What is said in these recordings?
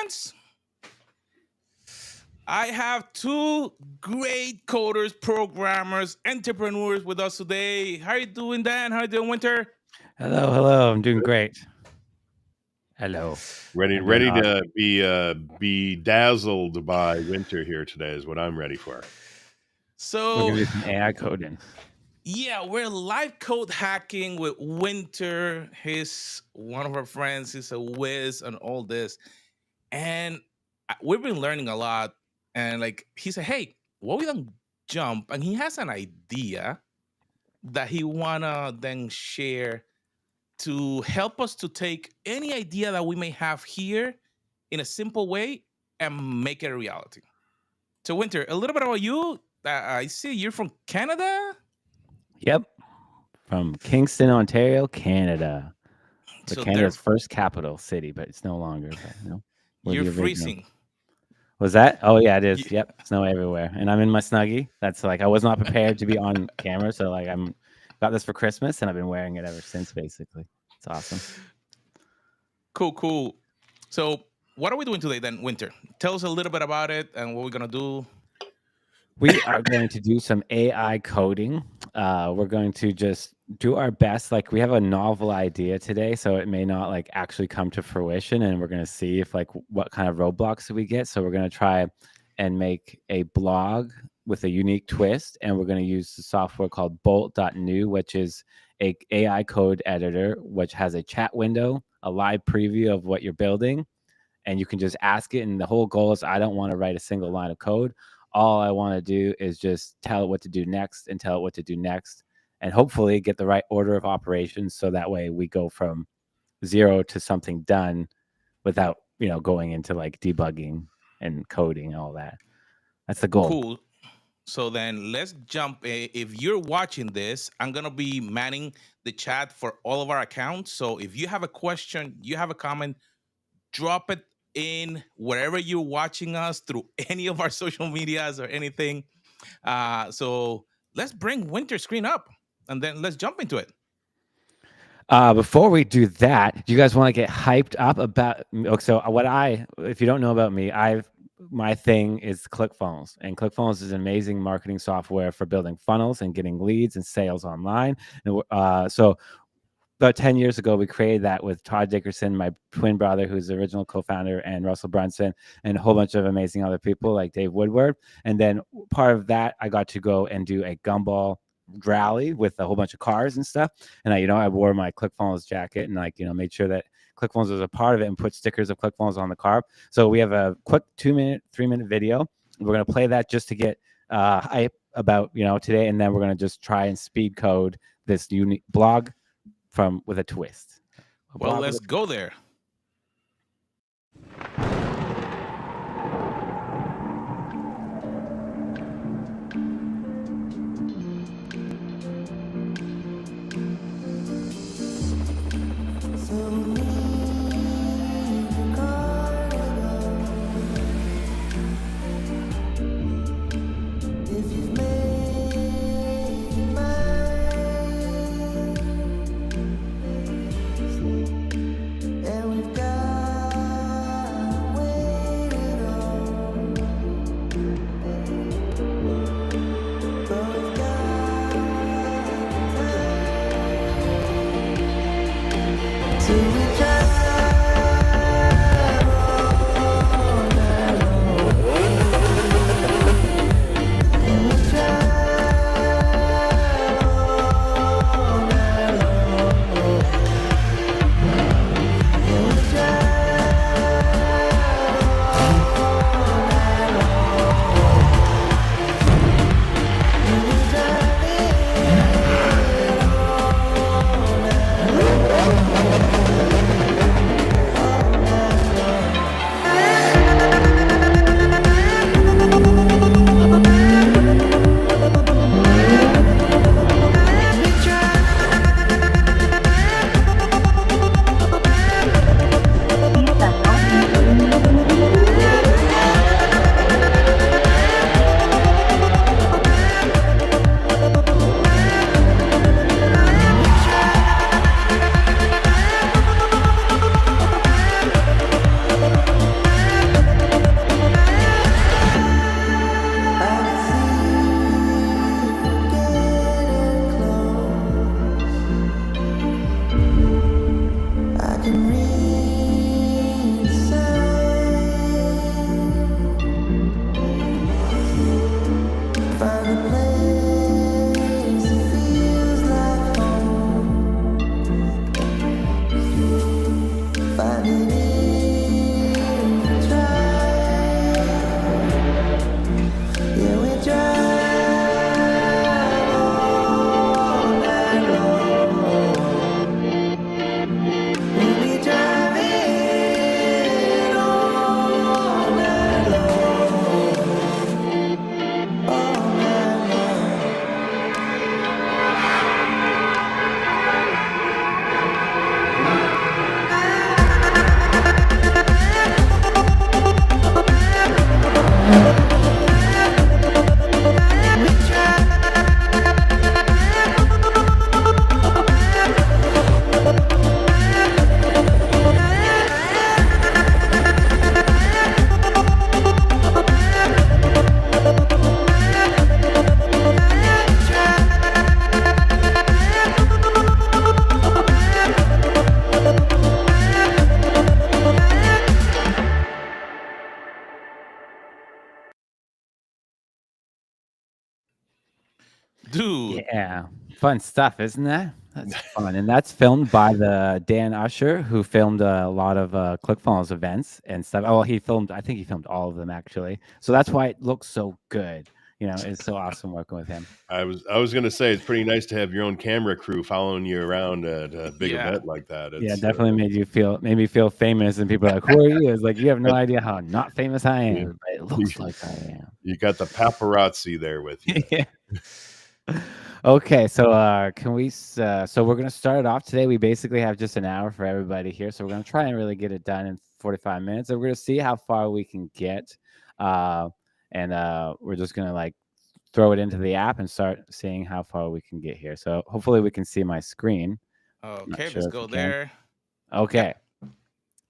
friends, I have two great coders, programmers, entrepreneurs with us today. How you doing, Dan? How you doing, Wynter? Hello. I'm doing great. Hello. Ready, I'm doing ready awesome. to be dazzled by Wynter here today is what I'm ready for. We're So, gonna do some AI coding. yeah, we're live code hacking with Wynter. He's one of our friends. He's a whiz and all this. And we've been learning a lot. And like he said, hey, what we don't jump? And he has an idea that he wanna then share to help us to take any idea that we may have here in a simple way and make it a reality. So, Wynter, a little bit about you. I see you're from Canada. Yep. From Kingston, Ontario, Canada. So Canada's first capital city, but it's no longer. But we're you're the original. freezing. Was that? Oh yeah, it is. You- Yep. Snow everywhere. And I'm in my Snuggie. That's like I was not prepared to be on camera, so like I'm got this for Christmas and I've been wearing it ever since basically. It's awesome. Cool. So, what are we doing today then, Wynter? Tell us a little bit about it and what we're gonna do. We are going to do some AI coding. We're going to just do our best. Like we have a novel idea today, so it may not like actually come to fruition, and we're going to see if like what kind of roadblocks we get. So we're going to try and make a blog with a unique twist, and we're going to use the software called Bolt.new, which is a AI code editor, which has a chat window, a live preview of what you're building, and you can just ask it. And the whole goal is I don't want to write a single line of code. All I want to do is just tell it what to do next and tell it what to do next, and hopefully get the right order of operations. So that way we go from 0 to something done without, going into like debugging and coding and all that. That's the goal. Cool. So then let's jump. If you're watching this, I'm gonna be manning the chat for all of our accounts. So if you have a question, you have a comment, drop it in wherever you're watching us through any of our social medias or anything. So let's bring Wynter screen up and then let's jump into it. Before we do that, do you guys want to get hyped up about? So if you don't know about me, my thing is ClickFunnels, and ClickFunnels is an amazing marketing software for building funnels and getting leads and sales online. And so about 10 years ago, we created that with Todd Dickerson, my twin brother, who's the original co-founder, and Russell Brunson, and a whole bunch of amazing other people like Dave Woodward. And then part of that, I got to go and do a gumball rally with a whole bunch of cars and stuff. And I wore my ClickFunnels jacket and made sure that ClickFunnels was a part of it and put stickers of ClickFunnels on the car. So we have a quick 2-minute, 3-minute video. We're going to play that just to get hype about, today. And then we're going to just try and speed code this unique blog with a twist. Well, let's go there. And Dude. Yeah, fun stuff, isn't that? That's fun, and that's filmed by the Dan Usher, who filmed a lot of ClickFunnels events and stuff. Oh, he filmed. I think he filmed all of them actually. So that's why it looks so good. You know, it's so awesome working with him. I was going to say it's pretty nice to have your own camera crew following you around at a big Yeah. event like that. Yeah, It's definitely made me feel famous, and people are like, "Who are you?" It's like you have no idea how not famous I you, am, but it looks like I am. you got the paparazzi there with you. Yeah. Okay, so can we? So we're gonna start it off today. We basically have just an hour for everybody here, so we're gonna try and really get it done in 45 minutes. And we're gonna see how far we can get, uh, and we're just gonna like throw it into the app and start seeing how far we can get here. So hopefully we can see my screen. Not Okay, sure let's if go you can. there. Yeah. Okay,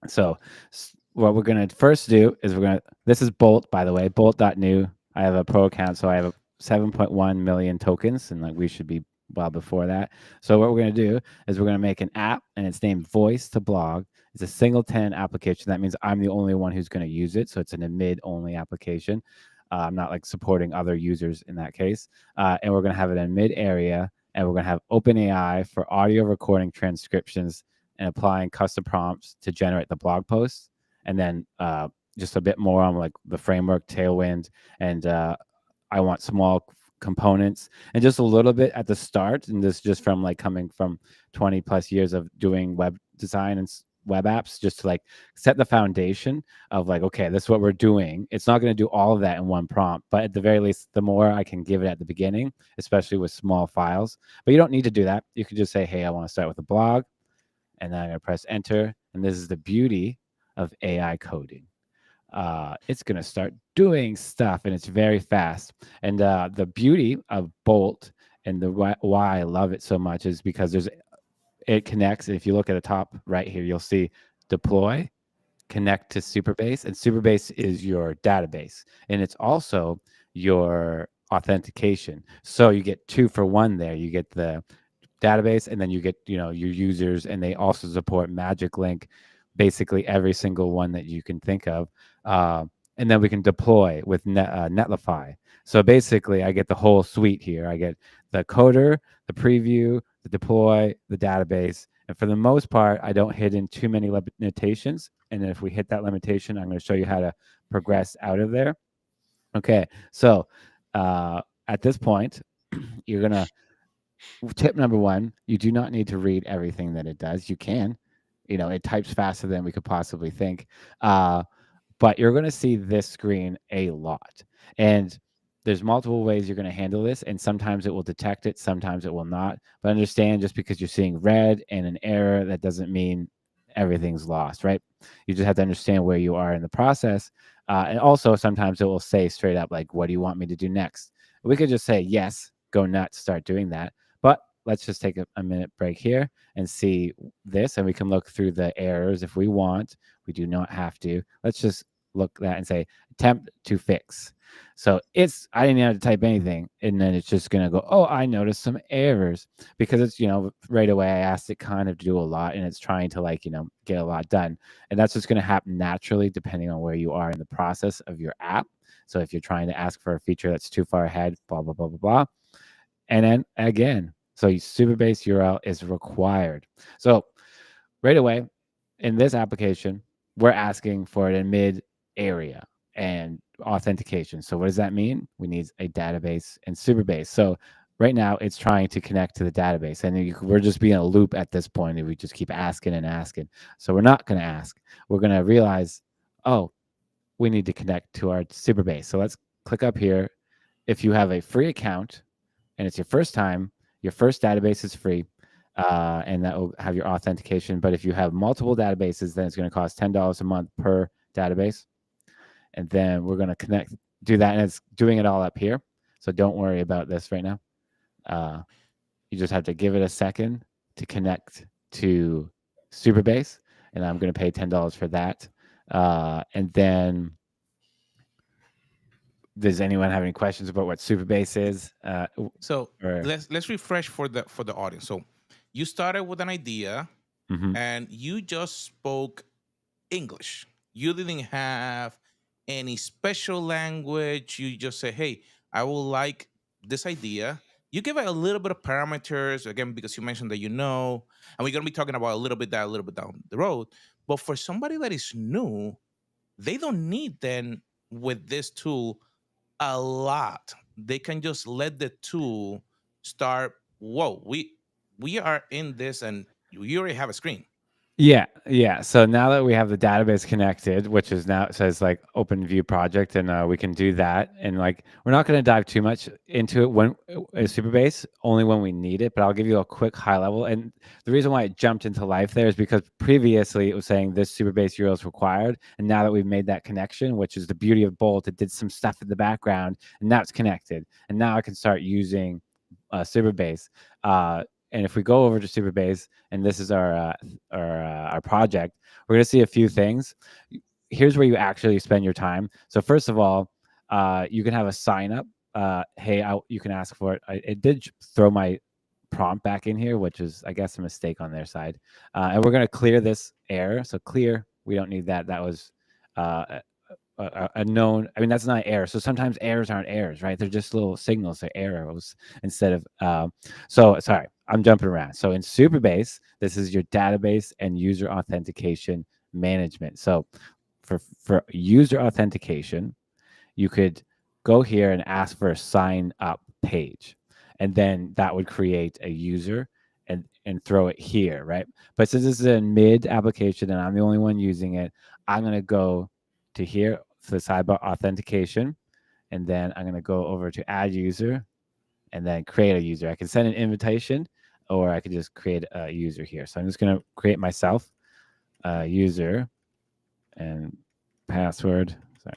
so what we're gonna first do is this is Bolt, by the way, Bolt.new. I have a pro account, so I have a 7.1 million tokens, and like we should be well before that. So what we're gonna do is we're gonna make an app, and it's named Voice to Blog. It's a single tenant application. That means I'm the only one who's gonna use it. So it's an emid only application. I'm not like supporting other users in that case. And we're gonna have it in mid area, and we're gonna have OpenAI for audio recording transcriptions and applying custom prompts to generate the blog posts, and then just a bit more on like the framework Tailwind, and I want small components and just a little bit at the start, and this just from like coming from 20 plus years of doing web design and web apps, just to like set the foundation of like, okay, this is what we're doing. It's not going to do all of that in one prompt, but at the very least, the more I can give it at the beginning, especially with small files. But you don't need to do that. You can just say, hey, I want to start with a blog, and then I'm gonna press enter. And this is the beauty of AI coding. It's gonna start doing stuff, and it's very fast. And the beauty of Bolt and the why I love it so much is because it connects. If you look at the top right here, you'll see deploy, connect to Superbase, and Superbase is your database, and it's also your authentication. So you get 2 for 1 there. You get the database, and then you get your users, and they also support Magic Link, basically every single one that you can think of. uh, and then we can deploy with Netlify. So basically I get the whole suite here. I get the coder, the preview, the deploy, the database, and for the most part I don't hit in too many limitations. And if we hit that limitation, I'm going to show you how to progress out of there. Okay, so at this point you're going to tip number 1, you do not need to read everything that it does. You can, it types faster than we could possibly think. But you're going to see this screen a lot. And there's multiple ways you're going to handle this. And sometimes it will detect it, sometimes it will not. But understand, just because you're seeing red and an error, that doesn't mean everything's lost, right? You just have to understand where you are in the process. And also, sometimes it will say straight up, like, what do you want me to do next? We could just say, yes, go nuts, start doing that. But let's just take a minute break here and see this, and we can look through the errors if we want. We do not have to. Let's just look at that and say attempt to fix. So I didn't have to type anything, and then it's just going to go, oh, I noticed some errors, because it's, right away I asked it kind of to do a lot, and it's trying to like, get a lot done. And that's just going to happen naturally depending on where you are in the process of your app. So if you're trying to ask for a feature that's too far ahead, blah, blah, blah, blah, blah. And then again, so Superbase URL is required. So right away in this application, we're asking for an mid area and authentication. So what does that mean? We need a database and Superbase. So right now it's trying to connect to the database, and we're just being a loop at this point if we just keep asking and asking. So we're not going to ask. We're going to realize, oh, we need to connect to our Superbase. So let's click up here. If you have a free account and it's your first time, your first database is free, and that will have your authentication. But if you have multiple databases, then it's going to cost $10 a month per database. And then we're going to do that, and it's doing it all up here. So don't worry about this right now. You just have to give it a second to connect to Superbase, and I'm going to pay $10 for that. And then, does anyone have any questions about what Superbase is? So Or let's refresh for the audience. So you started with an idea Mhm. and you just spoke English. You didn't have any special language. You just say, "Hey, I would like this idea you give it a little bit of parameters again because you mentioned that and we're gonna be talking about a little bit down the road. But for somebody that is new, they don't need then with this tool a lot. They can just let the tool start. Whoa, we are in this, and you already have a screen. Yeah, yeah. So now that we have the database connected, which is now it says like open view project, and we can do that. And like we're not going to dive too much into it when Superbase, only when we need it. But I'll give you a quick high level. And the reason why it jumped into life there is because previously it was saying this Superbase URL is required, and now that we've made that connection, which is the beauty of Bolt, it did some stuff in the background, and now it's connected, and now I can start using Superbase. And if we go over to Superbase, and this is our project, we're going to see a few things. Here's where you actually spend your time. So first of all, you can have a sign up. Hey, you can ask for it. It did throw my prompt back in here, which is, I guess, a mistake on their side. And we're going to clear this error. So clear, we don't need that. That was a known. I mean, that's not an error. So sometimes errors aren't errors, right? They're just little signals. They're arrows instead of. So sorry, I'm jumping around. So in Superbase, this is your database and user authentication management. So for user authentication, you could go here and ask for a sign up page, and then that would create a user and throw it here, right? But since this is a mid application and I'm the only one using it, I'm going to go to here for the sidebar authentication, and then I'm going to go over to add user and then create a user. I can send an invitation, or I could just create a user here. So I'm just going to create myself a user and password. Sorry.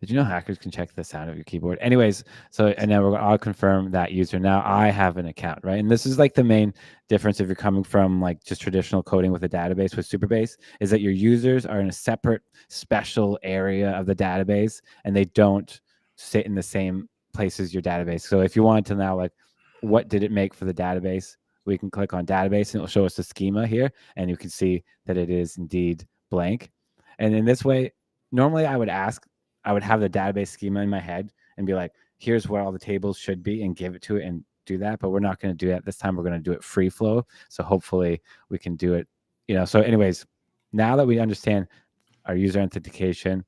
Did you know hackers can check the sound of your keyboard? Anyways, so and then I'll confirm that user. Now I have an account, right? And this is like the main difference if you're coming from like just traditional coding with a database with Superbase, is that your users are in a separate special area of the database and they don't sit in the same place as your database. So if you wanted to now like, what did it make for the database? We can click on database and it'll show us the schema here, and you can see that it is indeed blank. And in this way, normally I would have the database schema in my head and be like, here's where all the tables should be and give it to it and do that. But we're not going to do that this time. We're going to do it free flow. So hopefully we can do it, So anyways, now that we understand our user authentication,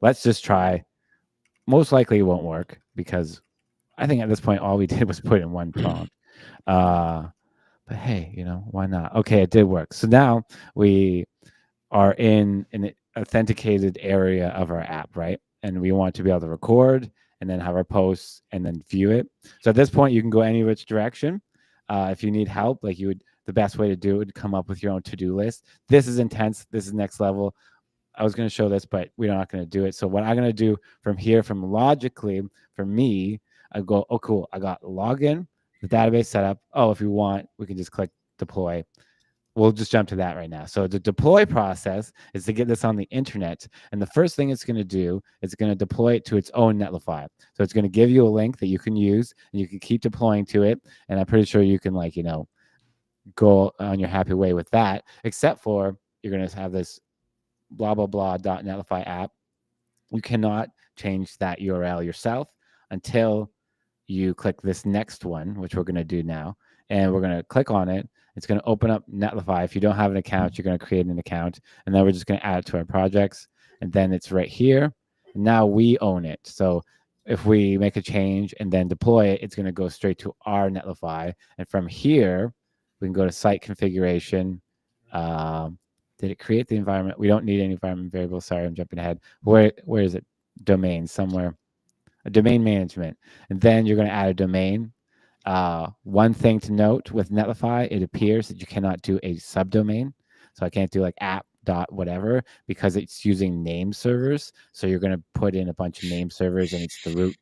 let's just try. Most likely it won't work because I think at this point, all we did was put in one prompt. But hey, why not? Okay, it did work. So now we are in an authenticated area of our app, right? And we want to be able to record and then have our posts and then view it. So at this point, you can go any which direction. If you need help, the best way to do it would come up with your own to-do list. This is intense. This is next level. I was going to show this, but we're not going to do it. So what I'm going to do from here, from logically, for me, I go, oh, cool. I got login, the database setup. Oh, if you want, we can just click deploy. We'll just jump to that right now. So the deploy process is to get this on the internet. And the first thing it's going to do is going to deploy it to its own Netlify. So it's going to give you a link that you can use and you can keep deploying to it. And I'm pretty sure you can go on your happy way with that, except for you're going to have this blah, blah, blah .netlify app. You cannot change that URL yourself until you click this next one, which we're going to do now. And we're going to click on it. It's going to open up Netlify. If you don't have an account, you're going to create an account. And then we're just going to add it to our projects. And then it's right here. Now we own it. So if we make a change and then deploy it, it's going to go straight to our Netlify. And from here, we can go to site configuration. Did it create the environment? We don't need any environment variable. Sorry, I'm jumping ahead. Where is it? Domain somewhere. A domain management. And then you're going to add a domain. One thing to note with Netlify, it appears that you cannot do a subdomain. So I can't do like app dot whatever because it's using name servers. So you're going to put in a bunch of name servers and it's the root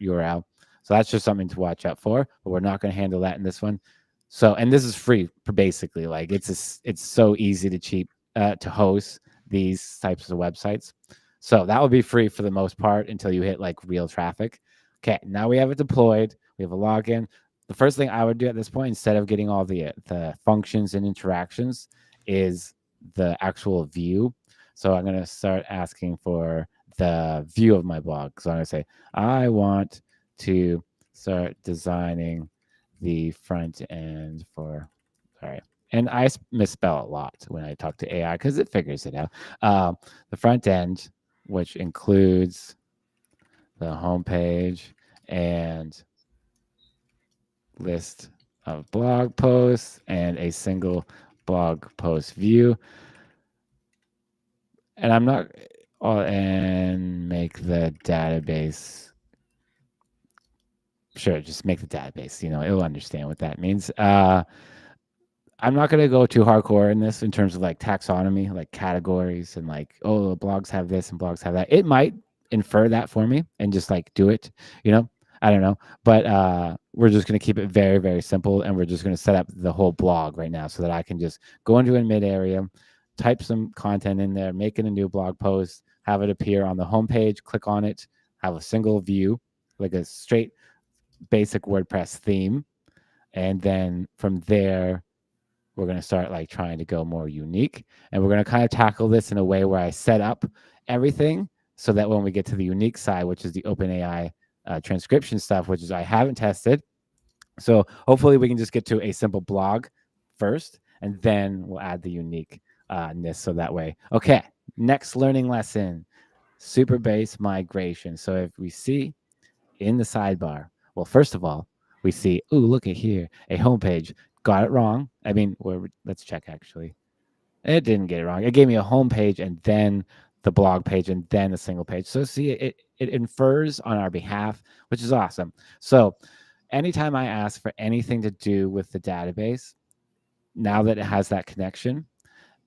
URL. So that's just something to watch out for, but we're not going to handle that in this one. So, and this is free basically. Like it's so easy to host these types of websites. So that will be free for the most part until you hit like real traffic. Okay, now we have it deployed. We have a login. The first thing I would do at this point, instead of getting all the functions and interactions, is the actual view. So I'm going to start asking for the view of my blog. So I'm going to say, I want to start designing the front end for. Sorry. And I misspell a lot when I talk to AI because it figures it out. The front end, which includes the homepage and list of blog posts and a single blog post view. And I'm not, and make the database. Sure, just make the database. It'll understand what that means. I'm not going to go too hardcore in this in terms of like taxonomy, like categories and like, oh, blogs have this and blogs have that. It might infer that for me and just like do it, you know? I don't know. But we're just going to keep it very, very simple. And we're just going to set up the whole blog right now so that I can just go into a mid area, type some content in there, make it a new blog post, have it appear on the homepage, click on it, have a single view, like a straight basic WordPress theme. And then from there, we're going to start like trying to go more unique. And we're going to kind of tackle this in a way where I set up everything so that when we get to the unique side, which is the OpenAI transcription stuff, which is I haven't tested. So hopefully we can just get to a simple blog first, and then we'll add the uniqueness so that way. Okay, next learning lesson, super base migration. So if we see in the sidebar, well, first of all, we see, ooh, look at here, a homepage. Got it wrong. I mean, let's check actually. It didn't get it wrong. It gave me a homepage and then the blog page and then a single page. So see, it infers on our behalf, which is awesome. So anytime I ask for anything to do with the database, now that it has that connection,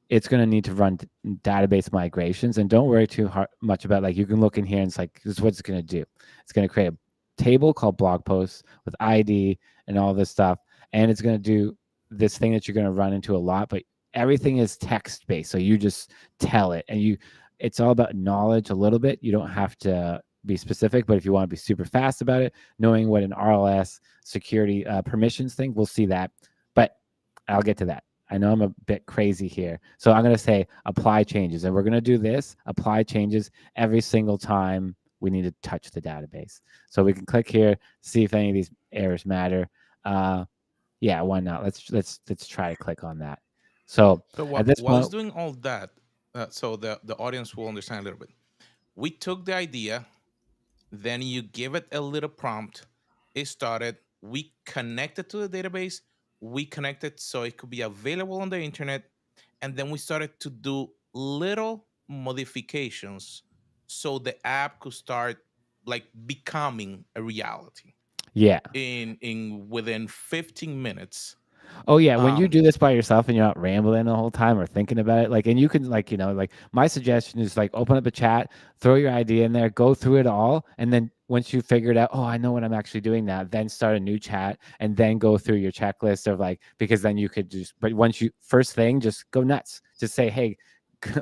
it's going to need to run database migrations. And don't worry too much about, like, you can look in here and it's like, this is what it's going to do. It's going to create a table called blog posts with ID and all this stuff. And it's going to do this thing that you're going to run into a lot, but everything is text based. So you just tell it, and it's all about knowledge a little bit. You don't have to be specific, but if you want to be super fast about it, knowing what an RLS security permissions thing, we'll see that. But I'll get to that. I know I'm a bit crazy here. So I'm going to say apply changes, and we're going to do this, apply changes every single time we need to touch the database. So we can click here, see if any of these errors matter. Yeah, why not? Let's try to click on that. So So at this whilst point, doing all that, so the audience will understand a little bit. We took the idea, then you give it a little prompt. It started. We connected to the database. We connected so it could be available on the internet, and then we started to do little modifications so the app could start like becoming a reality yeah. in within 15 minutes. Oh yeah, when you um do this by yourself and you're not rambling the whole time or thinking about it, like, and you can, like, like, my suggestion is like open up a chat, throw your idea in there, go through it all, and then once you figure it out, oh, I know what I'm actually doing now, then start a new chat and then go through your checklist of like, because then you could just, but once you first thing, just go nuts, just say, hey,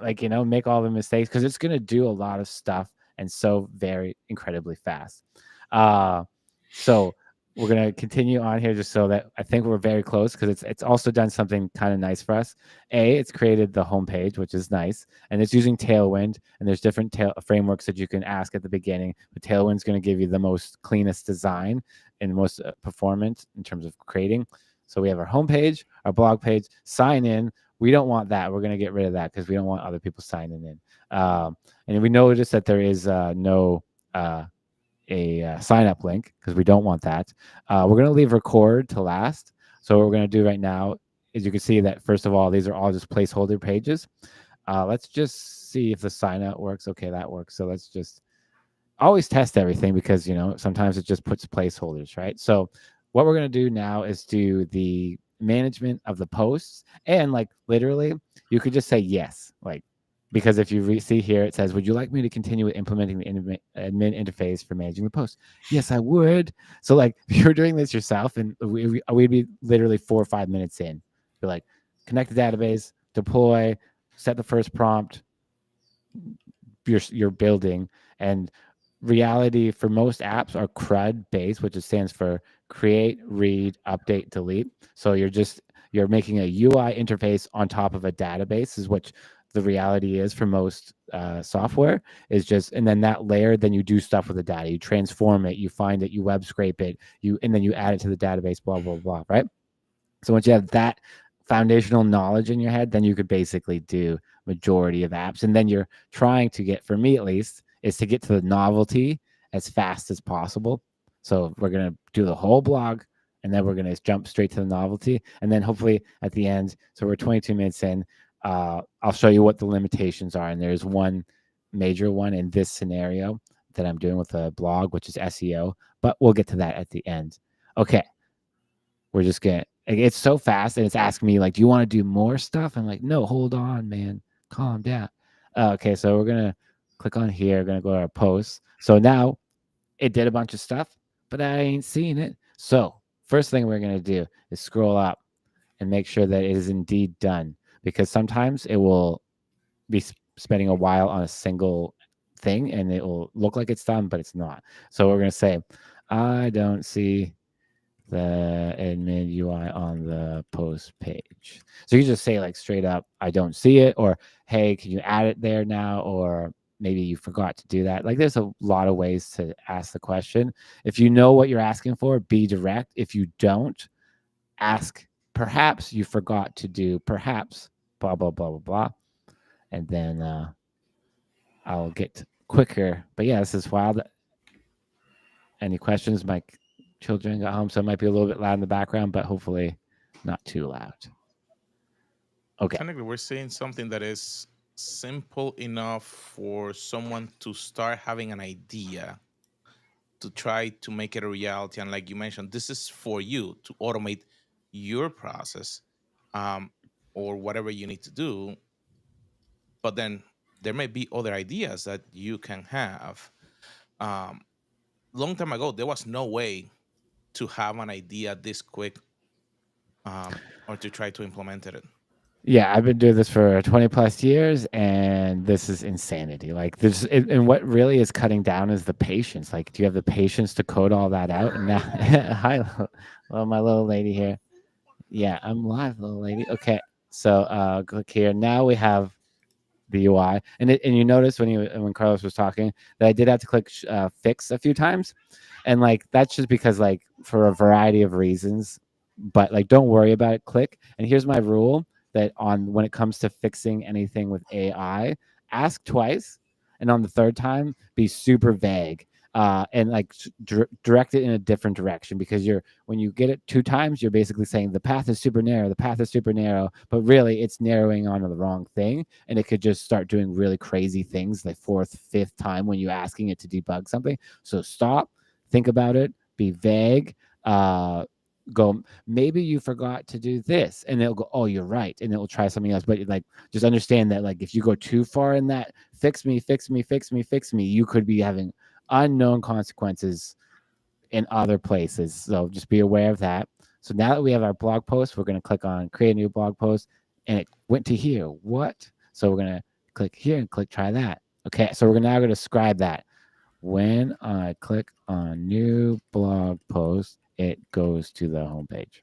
like, make all the mistakes because it's gonna do a lot of stuff and so very incredibly fast. So we're going to continue on here just so that I think we're very close because it's also done something kind of nice for us. It's created the homepage, which is nice, and it's using Tailwind, and there's different frameworks that you can ask at the beginning, but Tailwind's going to give you the most cleanest design and most performant in terms of creating. So we have our homepage, our blog page, sign in. We don't want that. We're going to get rid of that because we don't want other people signing in. And we notice that there is no a sign up link because we don't want that. We're going to leave record to last. So what we're going to do right now is, you can see that first of all, these are all just placeholder pages. Let's just see if the sign up works. Okay, that works. So let's just always test everything because, sometimes it just puts placeholders, right? So what we're going to do now is do the management of the posts, and like literally you could just say yes, like, because if you see here, it says, would you like me to continue with implementing the admin interface for managing the post? Yes, I would. So like if you're doing this yourself, and we'd be literally 4 or 5 minutes in, you're like, connect the database, deploy, set the first prompt, you're building. And reality for most apps are CRUD based, which stands for create, read, update, delete. So you're making a UI interface on top of a database, is what the reality is for most software is just, and then that layer, then you do stuff with the data, you transform it, you find it, you web scrape it, and then you add it to the database, blah, blah, blah, right? So once you have that foundational knowledge in your head, then you could basically do majority of apps. And then you're trying to get, for me at least, is to get to the novelty as fast as possible. So we're going to do the whole blog, and then we're going to jump straight to the novelty. And then hopefully at the end, so we're 22 minutes in, I'll show you what the limitations are. And there's one major one in this scenario that I'm doing with a blog, which is SEO, but we'll get to that at the end. Okay. We're just going to, it's so fast, and it's asking me like, do you want to do more stuff? I'm like, no, hold on, man, calm down. Okay, so we're gonna click on here, we're gonna go to our posts. So now it did a bunch of stuff, but I ain't seeing it. So first thing we're gonna do is scroll up and make sure that it is indeed done, because sometimes it will be spending a while on a single thing and it will look like it's done, but it's not. So we're gonna say, I don't see the admin UI on the post page. So you just say like straight up, I don't see it, or hey, can you add it there now? Or maybe you forgot to do that. Like there's a lot of ways to ask the question. If you know what you're asking for, be direct. If you don't, ask, perhaps you forgot to do, perhaps blah, blah, blah, blah, blah. And then I'll get quicker. But yeah, this is wild. Any questions? My children got home, so it might be a little bit loud in the background, but hopefully not too loud. Okay. Technically, we're seeing something that is simple enough for someone to start having an idea to try to make it a reality. And like you mentioned, this is for you to automate your process, um, or whatever you need to do. But then there may be other ideas that you can have. Um, Long time ago, there was no way to have an idea this quick, or to try to implement it. Yeah, I've been doing this for 20 plus years, and this is insanity. Like this, and what really is cutting down is the patience. Like, do you have the patience to code all that out? And now, hi, well, my little lady here. Yeah, I'm live, little lady. Okay, so click here. Now we have the UI, and you notice when Carlos was talking that I did have to click fix a few times, and like that's just because like for a variety of reasons. But like, don't worry about it. Click, and here's my rule that on when it comes to fixing anything with AI, ask twice, and on the third time, be super vague. And like direct it in a different direction, because when you get it two times, you're basically saying the path is super narrow, but really it's narrowing onto the wrong thing, and it could just start doing really crazy things the fourth, fifth time when you're asking it to debug something. So stop, think about it, be vague, go, maybe you forgot to do this, and it'll go, oh, you're right, and it'll try something else. But like, just understand that like if you go too far in that fix me, you could be having unknown consequences in other places. So just be aware of that. So now that we have our blog post, we're going to click on create a new blog post, and it went to here. What? So we're going to click here and click try that. Okay, so we're now going to describe that. When I click on new blog post, it goes to the homepage.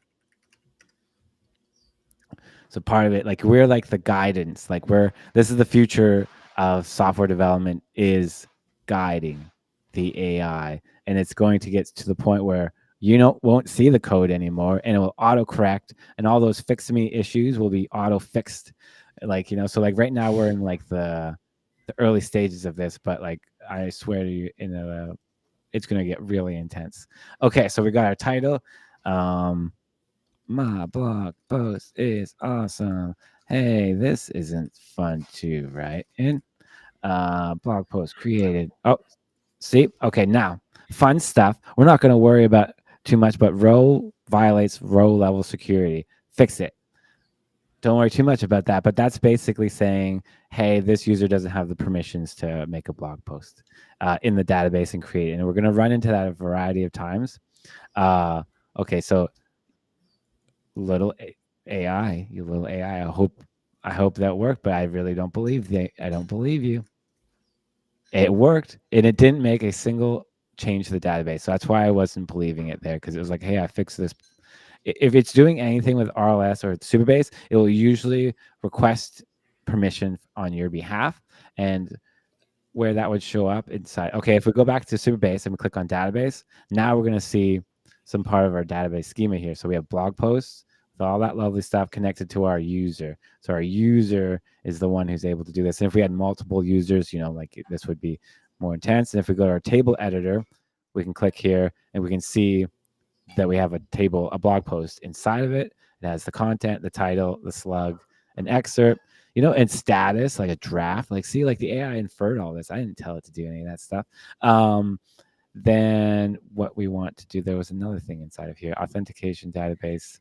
So part of it, like we're like the guidance, like this is the future of software development, is guiding the AI, and it's going to get to the point where you won't see the code anymore, and it will autocorrect, and all those fix me issues will be auto fixed. Like, so like right now we're in like the early stages of this, but like I swear to you, it's going to get really intense. Okay, so we got our title. My blog post is awesome. Hey, this isn't fun to write in. Blog post created. Oh, see? Okay, now, fun stuff. We're not going to worry about too much, but row violates row level security. Fix it. Don't worry too much about that, but that's basically saying, hey, this user doesn't have the permissions to make a blog post in the database and create it. And we're going to run into that a variety of times. Okay, so little AI, you little AI. I hope that worked, but I really don't believe I don't believe you. It worked, and it didn't make a single change to the database. So that's why I wasn't believing it there, because it was like, hey, I fixed this. If it's doing anything with RLS or Supabase, it will usually request permission on your behalf, and where that would show up inside. Okay, if we go back to Superbase and we click on database, now we're going to see some part of our database schema here. So we have blog posts with all that lovely stuff connected to our user. So our user is the one who's able to do this. And if we had multiple users, like this would be more intense. And if we go to our table editor, we can click here and we can see that we have a blog post inside of it. It has the content, the title, the slug, an excerpt, and status, like a draft. Like, see, like the AI inferred all this. I didn't tell it to do any of that stuff. Then what we want to do, there was another thing inside of here, authentication database.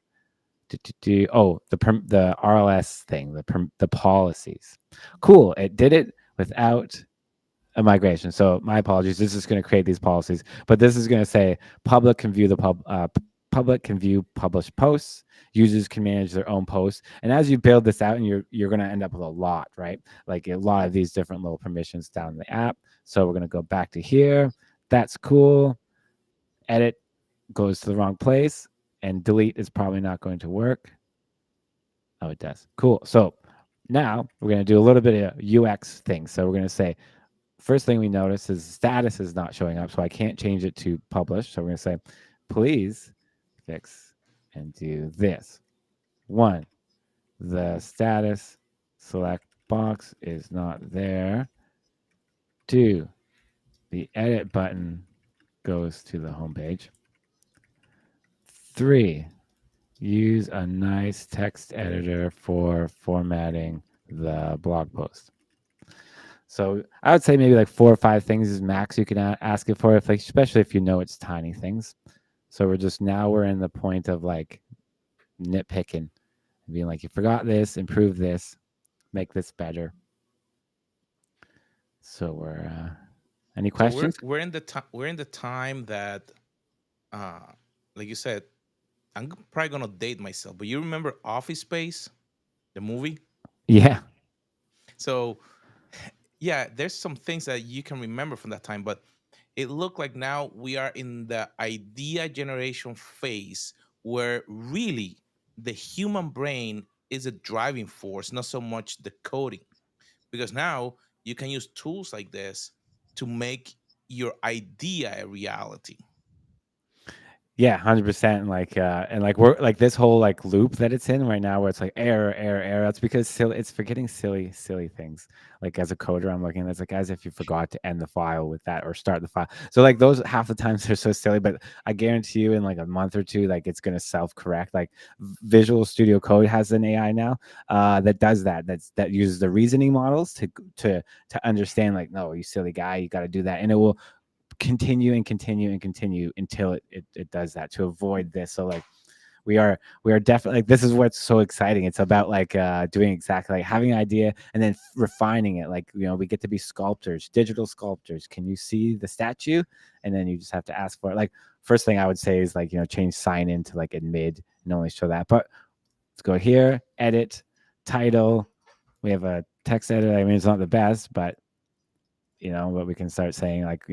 Oh, the RLS thing, the policies. Cool. It did it without a migration. So my apologies. This is going to create these policies, but this is going to say public can view public can view published posts. Users can manage their own posts. And as you build this out, and you're going to end up with a lot, right? Like a lot of these different little permissions down in the app. So we're going to go back to here. That's cool. Edit goes to the wrong place, and delete is probably not going to work. Oh, it does. Cool. So now we're going to do a little bit of UX things. So we're going to say, first thing we notice is status is not showing up, so I can't change it to publish. So we're going to say, please fix and do this. 1, the status select box is not there. 2, the edit button goes to the home page. 3, use a nice text editor for formatting the blog post. So I would say maybe like 4 or 5 things is max you can ask it for, especially if it's tiny things. So we're in the point of like nitpicking, being like, you forgot this, improve this, make this better. So we're any questions? So we're in the time that, like you said, I'm probably gonna date myself, but you remember Office Space, the movie? Yeah. So yeah, there's some things that you can remember from that time, but it looked like now we are in the idea generation phase where really the human brain is a driving force, not so much the coding. Because now you can use tools like this to make your idea a reality. Yeah, 100%. And like we're like this whole like loop that it's in right now, where it's like error, error, error. That's because it's forgetting silly things. Like as a coder, I'm looking, it's like as if you forgot to end the file with that or start the file. So like those half the times they're so silly, but I guarantee you in like a month or two, like it's gonna self correct. Like Visual Studio Code has an AI now that does that. That uses the reasoning models to understand like, no, you silly guy, you got to do that, and it will continue and continue and continue until it does that to avoid this. So like we are definitely, like, this is what's so exciting. It's about like doing exactly like having an idea and then refining it. Like, we get to be sculptors, digital sculptors. Can you see the statue? And then you just have to ask for it. Like first thing I would say is like, change sign in to like admit and only show that. But let's go here, edit, title. We have a text editor. I mean, it's not the best, but but we can start saying like,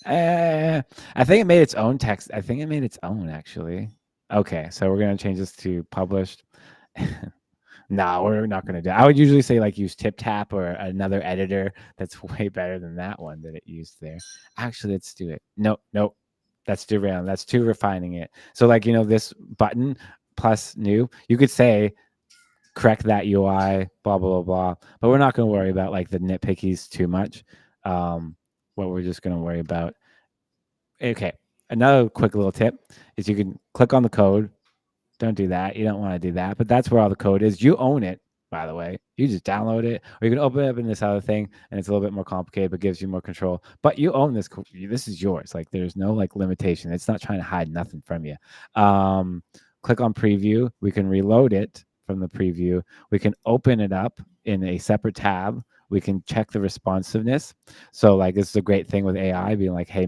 I think it made its own text. I think it made its own, actually. Okay, so we're going to change this to published. No, we're not going to do it. I would usually say like use TipTap or another editor that's way better than that one that it used there. Actually, let's do it. Nope. That's too random. That's too refining it. So like, this button plus new, you could say correct that UI, blah, blah, blah, blah. But we're not going to worry about like the nitpickies too much. What we're just going to worry about. Okay, another quick little tip is you can click on the code. Don't do that. You don't want to do that. But that's where all the code is. You own it, by the way. You just download it, or you can open it up in this other thing, and it's a little bit more complicated, but gives you more control. But you own this. This is yours. Like there's no like limitation. It's not trying to hide nothing from you. Click on preview. We can reload it from the preview. We can open it up in a separate tab. We can check the responsiveness. So like this is a great thing with AI being like, hey,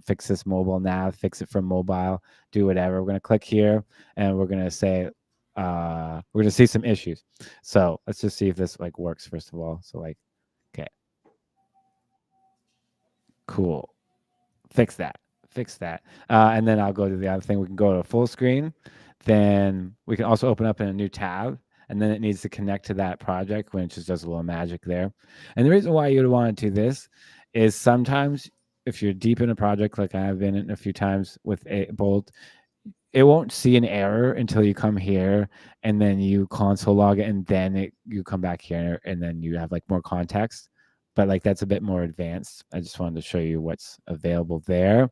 fix this mobile nav, fix it from mobile, do whatever. We're going to click here and we're going to say, we're going to see some issues. So let's just see if this like works first of all. So like, okay, cool. Fix that. And then I'll go to the other thing. We can go to full screen. Then we can also open up in a new tab and then it needs to connect to that project, when it just does a little magic there. And the reason why you would want to do this is sometimes if you're deep in a project, like I've been in a few times with a Bolt, it won't see an error until you come here, and then you console log it, and then you come back here, and then you have like more context. But like that's a bit more advanced. I just wanted to show you what's available there.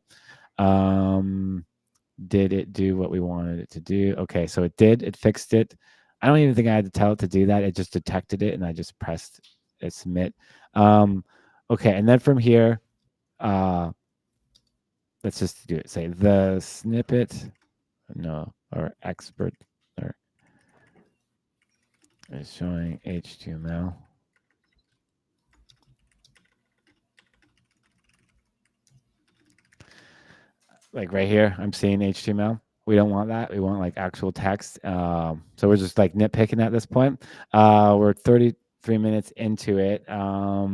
Did it do what we wanted it to do? Okay, so it did. It fixed it. I don't even think I had to tell it to do that. It just detected it, and I just pressed submit. Okay, and then from here, let's just do it. Say the snippet, no, or expert, or is showing HTML. Like right here, I'm seeing HTML. We don't want that. We want like actual text. So we're just like nitpicking at this point. We're 33 minutes into it. I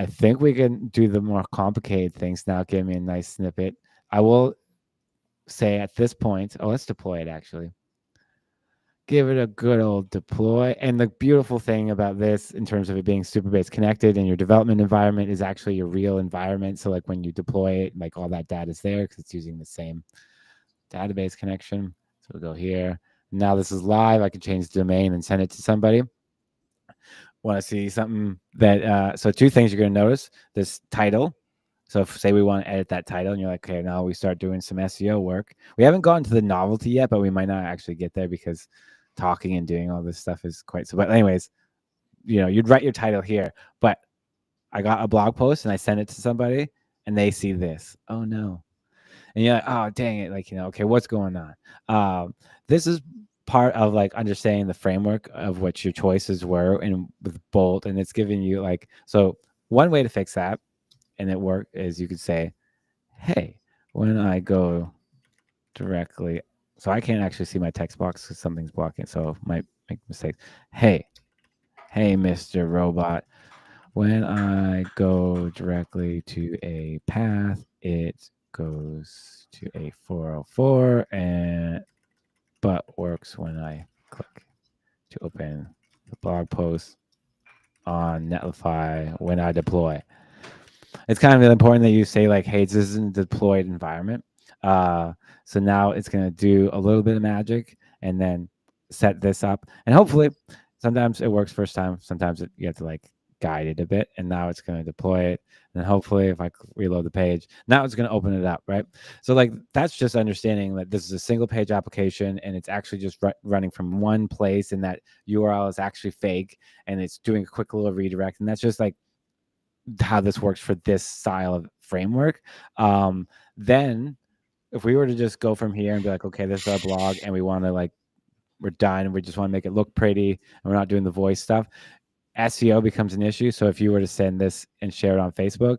think we can do the more complicated things now. Give me a nice snippet. I will say at this point, oh, let's deploy it actually. Give it a good old deploy. And the beautiful thing about this, in terms of it being Superbase connected, and your development environment is actually your real environment. So like when you deploy it, like all that data is there because it's using the same database connection. So we'll go here. Now this is live. I can change the domain and send it to somebody. Want to see something that, so two things you're going to notice. This title. So if, say we want to edit that title, and you're like, okay, now we start doing some SEO work. We haven't gotten to the novelty yet, but we might not actually get there because talking and doing all this stuff is quite so. But anyways, you'd write your title here. But I got a blog post and I sent it to somebody, and they see this. Oh no. And you're like, oh dang it, like, okay, what's going on? This is part of like understanding the framework of what your choices were, and with Bolt, and it's giving you like, so one way to fix that, and it worked, is you could say, hey, when I go directly, so I can't actually see my text box because something's blocking, so I might make mistakes. Hey, Mr. Robot, when I go directly to a path, it goes to a 404, but works when I click to open the blog post on Netlify when I deploy. It's kind of important that you say like, hey, this isn't a deployed environment. So now it's going to do a little bit of magic and then set this up. And hopefully sometimes it works first time. Sometimes you have to like guide it a bit, and now it's going to deploy it. And hopefully if I reload the page, now it's going to open it up, right? So like that's just understanding that this is a single page application, and it's actually just running from one place, and that URL is actually fake, and it's doing a quick little redirect. And that's just like how this works for this style of framework. Then if we were to just go from here and be like, okay, this is our blog, and we want to like, we're done, and we just want to make it look pretty, and we're not doing the voice stuff, SEO becomes an issue. So if you were to send this and share it on Facebook,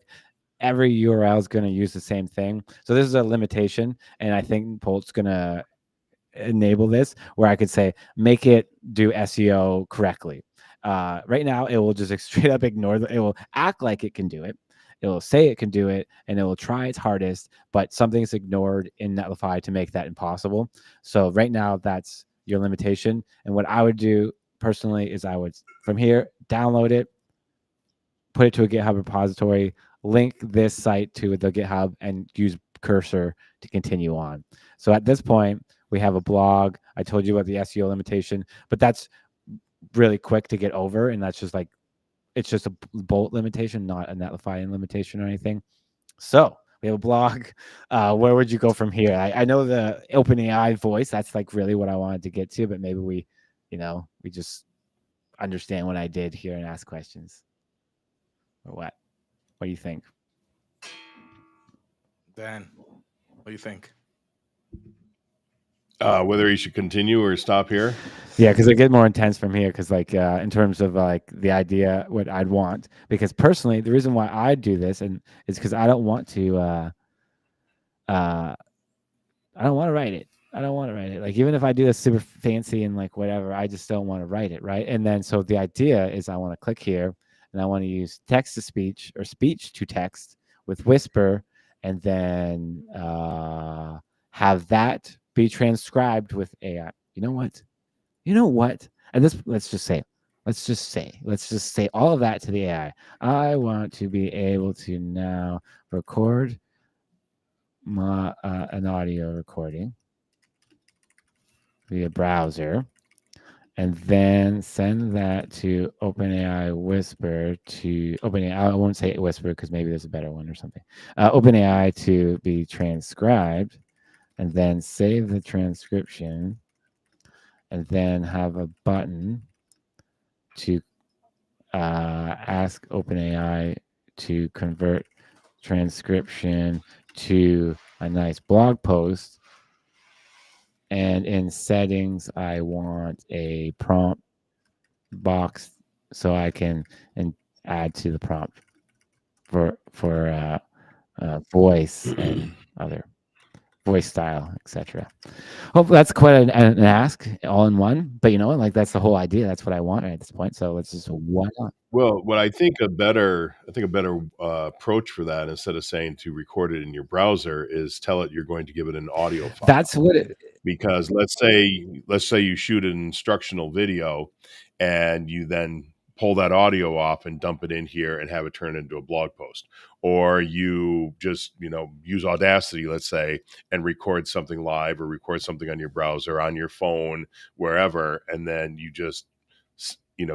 every URL is going to use the same thing. So this is a limitation, and I think Bolt's going to enable this, where I could say, make it do SEO correctly. Right now, it will just straight up ignore it will act like it can do it. It will say it can do it, and it will try its hardest, but something's ignored in Netlify to make that impossible. So right now, that's your limitation. And what I would do personally is I would, from here, download it, put it to a GitHub repository, link this site to the GitHub, and use cursor to continue on. So at this point, we have a blog. I told you about the SEO limitation, but that's really quick to get over. And that's just like, it's just a Bolt limitation, not a Netlify limitation or anything. So we have a blog. Where would you go from here? I know the OpenAI voice, that's like really what I wanted to get to, but maybe we just understand what I did here and ask questions. Or what? What do you think? Dan, what do you think? Whether he should continue or stop here? Yeah, because it get more intense from here. Because like in terms of like the idea, what I'd want. Because personally, the reason why I do this is because I don't want to. I don't want to write it. I don't want to write it. Like even if I do this super fancy and like whatever, I just don't want to write it, right? And then so the idea is I want to click here, and I want to use text to speech or speech to text with Whisper, and then have that be transcribed with AI. You know what? You know what? And this, let's just say all of that to the AI. I want to be able to now record my an audio recording via browser, and then send that to OpenAI Whisper to OpenAI. I won't say Whisper because maybe there's a better one or something. OpenAI to be transcribed, and then save the transcription, and then have a button to ask OpenAI to convert transcription to a nice blog post. And in settings, I want a prompt box so I can add to the prompt for voice and other voice style, etc. Hopefully, that's quite an ask all in one. But you know what? Like that's the whole idea. That's what I want at this point. So let's just why not? Well, what I think a better approach for that, instead of saying to record it in your browser, is tell it you're going to give it an audio That's file. what it. Because let's say you shoot an instructional video, and you then pull that audio off and dump it in here and have it turn into a blog post, or you just use Audacity, let's say, and record something live or record something on your browser, on your phone, wherever, and then you just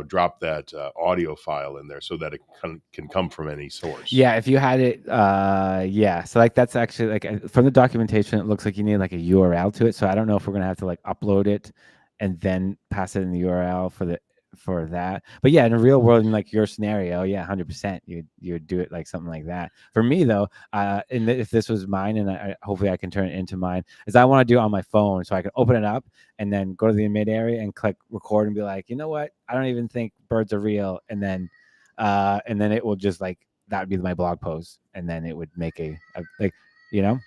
drop that audio file in there so that it can come from any source. Yeah, if you had it, yeah. So like that's actually like from the documentation, it looks like you need like a URL to it. So I don't know if we're gonna have to like upload it and then pass it in the URL for that. But yeah, in a real world, in like your scenario, yeah, 100%, you'd do it like something like that. For me though, if this was mine, and hopefully I can turn it into mine, is I want to do it on my phone so I can open it up and then go to the emit area and click record and be like, you know what, I don't even think birds are real, and then it will just like that would be my blog post, and then it would make a like, you know.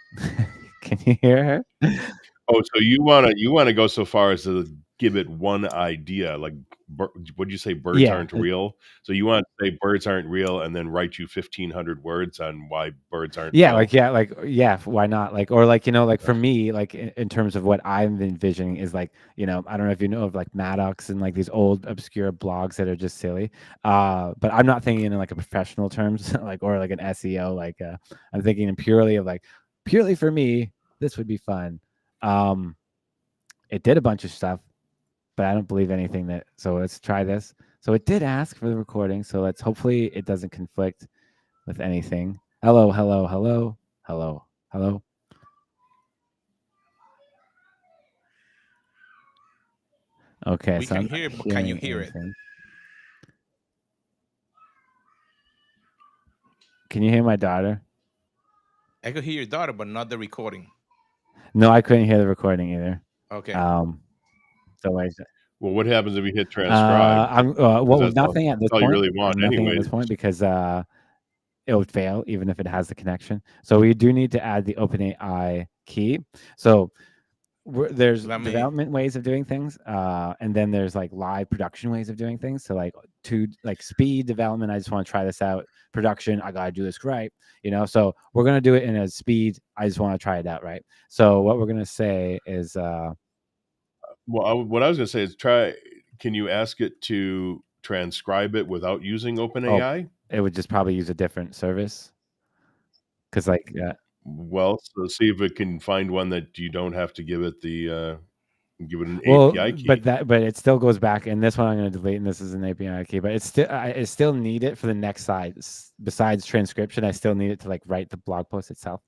Can you hear her? Oh, so you wanna go so far as to give it one idea, like, what'd you say, birds Yeah, aren't real? So you want to say birds aren't real and then write you 1,500 words on why birds aren't real? why not? Like, or like, like for me, like in terms of what I'm envisioning is like, I don't know if you know of like Maddox and like these old obscure blogs that are just silly. But I'm not thinking in like a professional terms, like, or like an SEO, like I'm thinking in purely for me, this would be fun. It did a bunch of stuff, but I don't believe anything that. So let's try this. So it did ask for the recording. So let's hopefully it doesn't conflict with anything. Hello, hello, hello, hello, hello. Okay, We so can I'm not hear it, but can you hearing hear it? anything. Can you hear my daughter? I could hear your daughter, but not the recording. No, I couldn't hear the recording either. Okay. Um, so I, Well, what happens if you hit transcribe? I'm Because well, nothing at this all you point. really want Nothing at anyways. this point because it would fail even if it has the connection. So we do need to add the OpenAI key. So there's Let me. development ways of doing things, and then there's like live production ways of doing things. So like to like speed development, I just want to try this out. Production, I gotta do this right, So we're gonna do it in a speed. I just want to try it out, right? So what we're gonna say is, Well, what I was gonna say is can you ask it to transcribe it without using oh, OpenAI? it would just probably use a different service because like Well, so see if it can find one that you don't have to give it an well, API but key. it still goes back, and this one I'm going to delete, and this is an API key, but it's still I still need it for the next side. Besides transcription, I still need it to like write the blog post itself.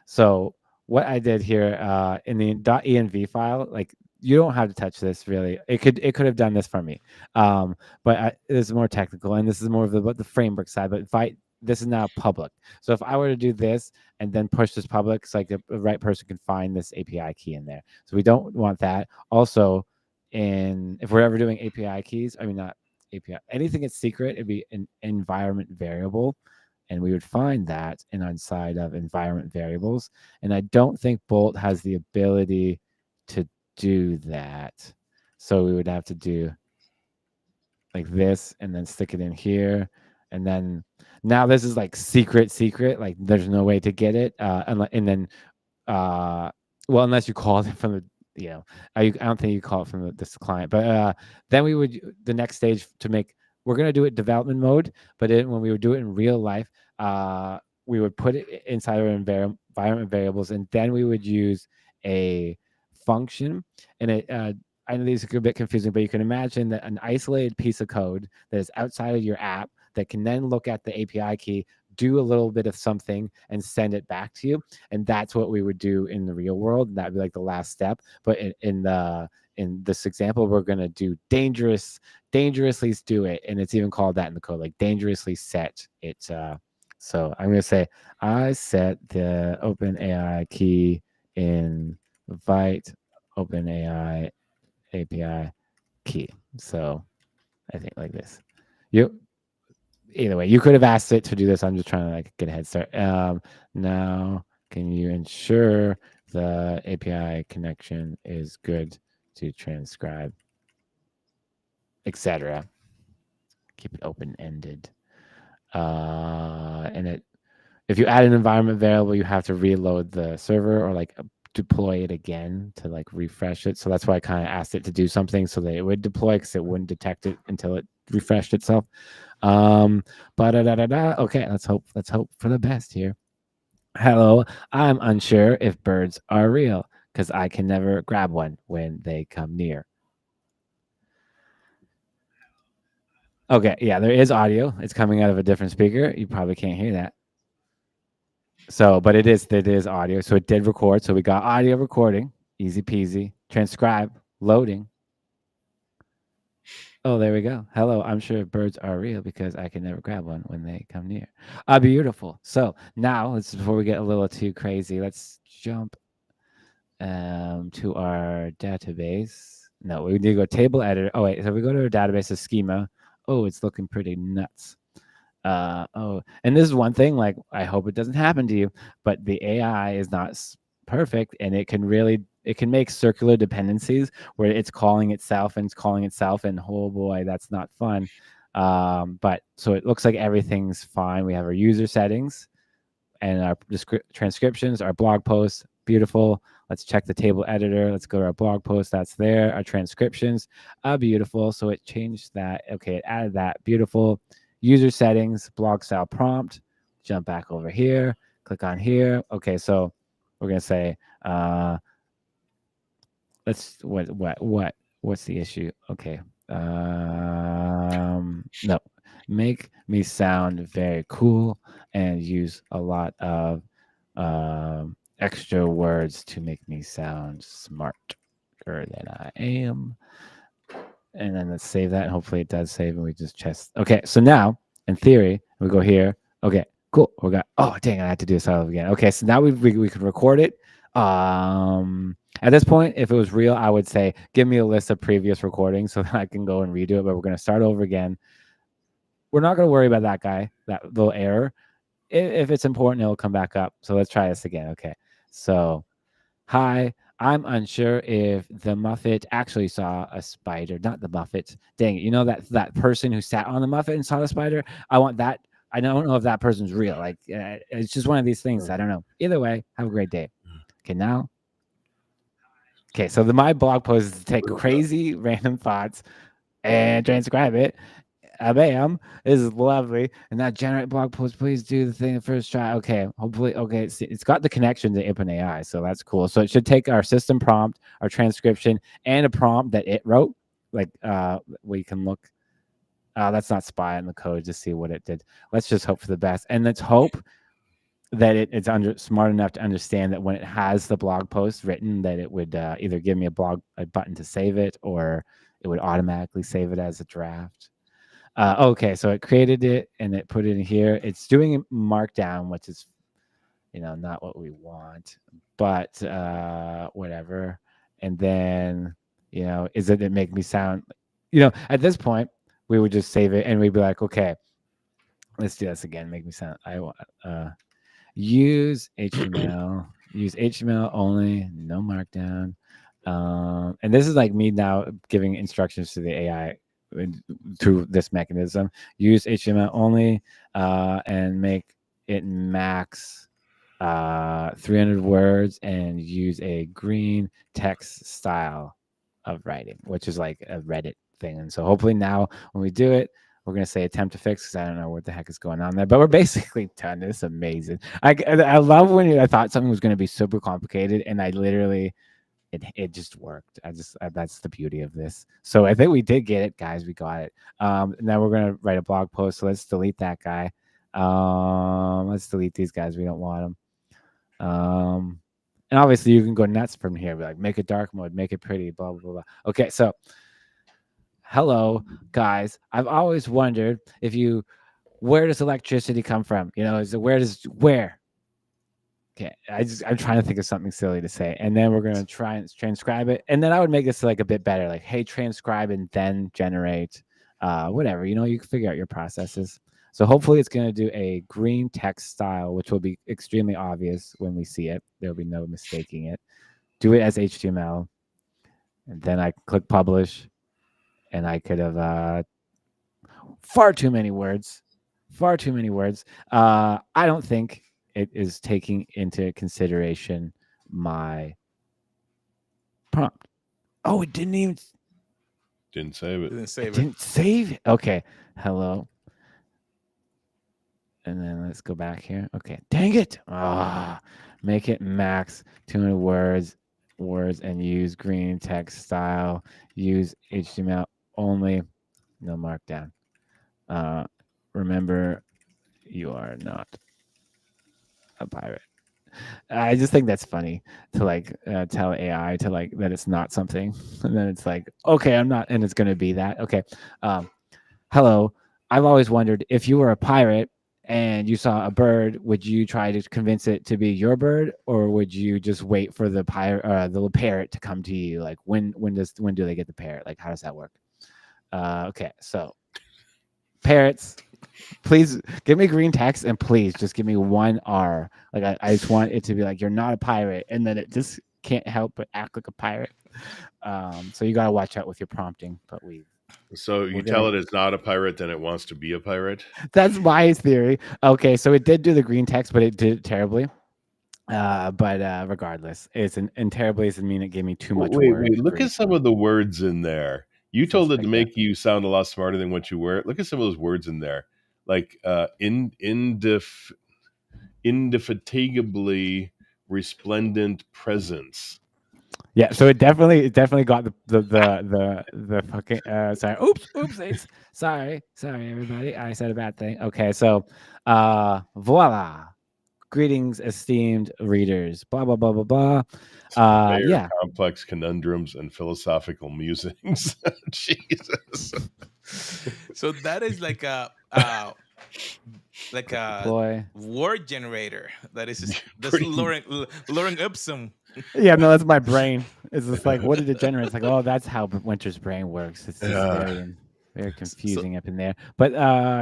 So what I did here in the .env file, like you don't have to touch this really. It could have done this for me, but this is more technical, and this is more of the framework side. But this is now public. So if I were to do this and then push this public, it's like the right person can find this API key in there. So we don't want that. Also, if we're ever doing API keys, I mean not API, anything that's secret, it'd be an environment variable, and we would find that inside of environment variables. And I don't think Bolt has the ability to do that. So we would have to do like this and then stick it in here. And then now this is like secret, like there's no way to get it. And then, well, unless you call it from the you know, I don't think you call it from this client, but then we would the next stage to make. We're gonna do it development mode, but when we would do it in real life, we would put it inside our environment variables, and then we would use a function, and it. I know these are a bit confusing, but you can imagine that an isolated piece of code that is outside of your app that can then look at the API key, do a little bit of something, and send it back to you. And that's what we would do in the real world. That'd be like the last step. But in this example, we're gonna do dangerously do it, and it's even called that in the code, like dangerously set it. So I'm gonna say I set the OpenAI key invite OpenAI API key. So I think like this. You either way, you could have asked it to do this. I'm just trying to like get a head start. Now, can you ensure the API connection is good to transcribe, etc. Keep it open ended. And it, if you add an environment variable, you have to reload the server or like deploy it again to like refresh it. So that's why I kind of asked it to do something so that it would deploy, because it wouldn't detect it until it refreshed itself. Okay, let's hope for the best here. Hello, I'm unsure if birds are real because I can never grab one when they come near. Okay, yeah, there is audio. It's coming out of a different speaker. You probably can't hear that. So, but it is audio. So it did record. So we got audio recording, easy peasy. Transcribe, loading. Oh, there we go. Hello, I'm sure birds are real because I can never grab one when they come near. Beautiful. So now let's, before we get a little too crazy, let's jump to our database. No, we need to go table editor. Oh wait, so we go to our database of schema. Oh, it's looking pretty nuts. And this is one thing, like, I hope it doesn't happen to you, but the AI is not perfect, and it can make circular dependencies where it's calling itself and oh boy, that's not fun. But so it looks like everything's fine. We have our user settings and our transcriptions, our blog posts, beautiful. Let's check the table editor. Let's go to our blog post. That's there. Our transcriptions, beautiful. So it changed that. Okay, it added that. Beautiful. User settings, blog style prompt. Jump back over here. Click on here. Okay, so we're gonna say, let's what's the issue? Okay, no, make me sound very cool and use a lot of extra words to make me sound smarter than I am. And then let's save that. And hopefully it does save, and we just test. Okay, so now in theory, we go here. Okay, cool. We got, oh dang, I had to do this all over again. Okay, so now we can record it. At this point, if it was real, I would say, give me a list of previous recordings so that I can go and redo it. But we're going to start over again. We're not going to worry about that guy, that little error. If it's important, it'll come back up. So let's try this again. Okay. So, hi, I'm unsure if the Muffet actually saw a spider. Not the Muffet. Dang it. You know that person who sat on the Muffet and saw the spider? I want that. I don't know if that person's real. Like, it's just one of these things. I don't know. Either way, have a great day. Okay, now. Okay, so my blog post is to take crazy random thoughts and transcribe it. Bam, this is lovely. And now generate blog post. Please do the thing the first try. Okay, hopefully, okay. It's got the connection to OpenAI, so that's cool. So it should take our system prompt, our transcription, and a prompt that it wrote. Like, we can look. Let's not spy on the code to see what it did. Let's just hope for the best, and let's hope that it's smart enough to understand that when it has the blog post written, that it would either give me a button to save it, or it would automatically save it as a draft. Okay, so it created it and it put it in here. It's doing markdown, which is, not what we want, but whatever. And then, is it make me sound, at this point, we would just save it and we'd be like, okay, let's do this again. Make me sound, I want, use HTML, use HTML only, no markdown. And this is like me now giving instructions to the AI through this mechanism. Use HTML only and make it max 300 words and use a green text style of writing, which is like a Reddit thing. And so hopefully now when we do it, we're gonna say attempt to fix because I don't know what the heck is going on there, but we're basically done. It's amazing. I love when I thought something was gonna be super complicated, and I literally it just worked. That's the beauty of this. So I think we did get it, guys. We got it. Now we're gonna write a blog post. So let's delete that guy. Let's delete these guys. We don't want them. And obviously you can go nuts from here. Be like, make it dark mode, make it pretty, blah blah blah. Okay, so hello guys. I've always wondered if you where does electricity come from? You know, is it where? Okay, I'm trying to think of something silly to say, and then we're gonna try and transcribe it, and then I would make this like a bit better, like, hey, transcribe and then generate, whatever. You know, you can figure out your processes. So hopefully, it's gonna do a green text style, which will be extremely obvious when we see it. There'll be no mistaking it. Do it as HTML, and then I click publish, and I could have far too many words, far too many words. I don't think it is taking into consideration my prompt. Oh, it didn't even. Didn't save it. Didn't It save it. didn't save it. Okay, hello, and then let's go back here. Okay, dang it. Make it max 200 words, and use green text style. Use HTML only. No markdown. Remember, you are not a pirate. I just think that's funny to like tell AI to like that it's not something, and then it's like, okay, I'm not, and it's gonna be that. Okay, um, hello. I've always wondered if you were a pirate and you saw a bird, would you try to convince it to be your bird, or would you just wait for the pirate, the little parrot to come to you? Like when do they get the parrot? Like how does that work? Okay, so parrots, please give me green text and please just give me one R. Like I just want it to be like you're not a pirate, and then it just can't help but act like a pirate. So you gotta watch out with your prompting. But So you we're tell gonna. it it's not a pirate, then it wants to be a pirate. That's my theory. Okay, so it did do the green text, but it did it terribly. But regardless, and terribly doesn't mean it gave me too much Wait, word wait. Look at some information. of the words in there. You So told it to check that. make you sound a lot smarter than what you were. Look at some of those words in there, like indefatigably resplendent presence. Yeah, so it definitely got the fucking sorry. Oops, it's sorry everybody. I said a bad thing. Okay, so voila. Greetings, esteemed readers. Blah blah blah blah blah. Surveyor of Yeah. complex conundrums and philosophical musings. Jesus. So that is like a Deploy. word generator. That is just that's Pretty luring Ipsum. Yeah, no, that's my brain. It's just like, what did it generate? It's like, oh, that's how Winter's brain works. It's just uh, very So confusing up in there. But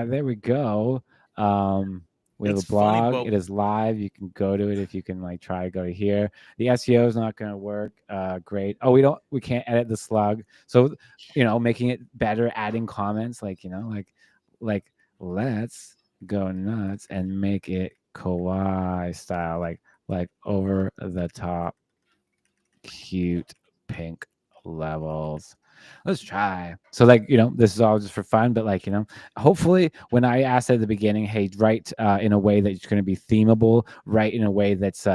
there we go. We have a it's funny, blog. but It is live. You can go to it if you can like try to go to here. The SEO is not going to work. Great. Oh, we can't edit the slug. So making it better, adding comments like let's go nuts and make it kawaii style, like over the top cute pink levels. Let's try. So this is all just for fun, but hopefully when I asked at the beginning, hey, write in a way that's going to be themable, write in a way that's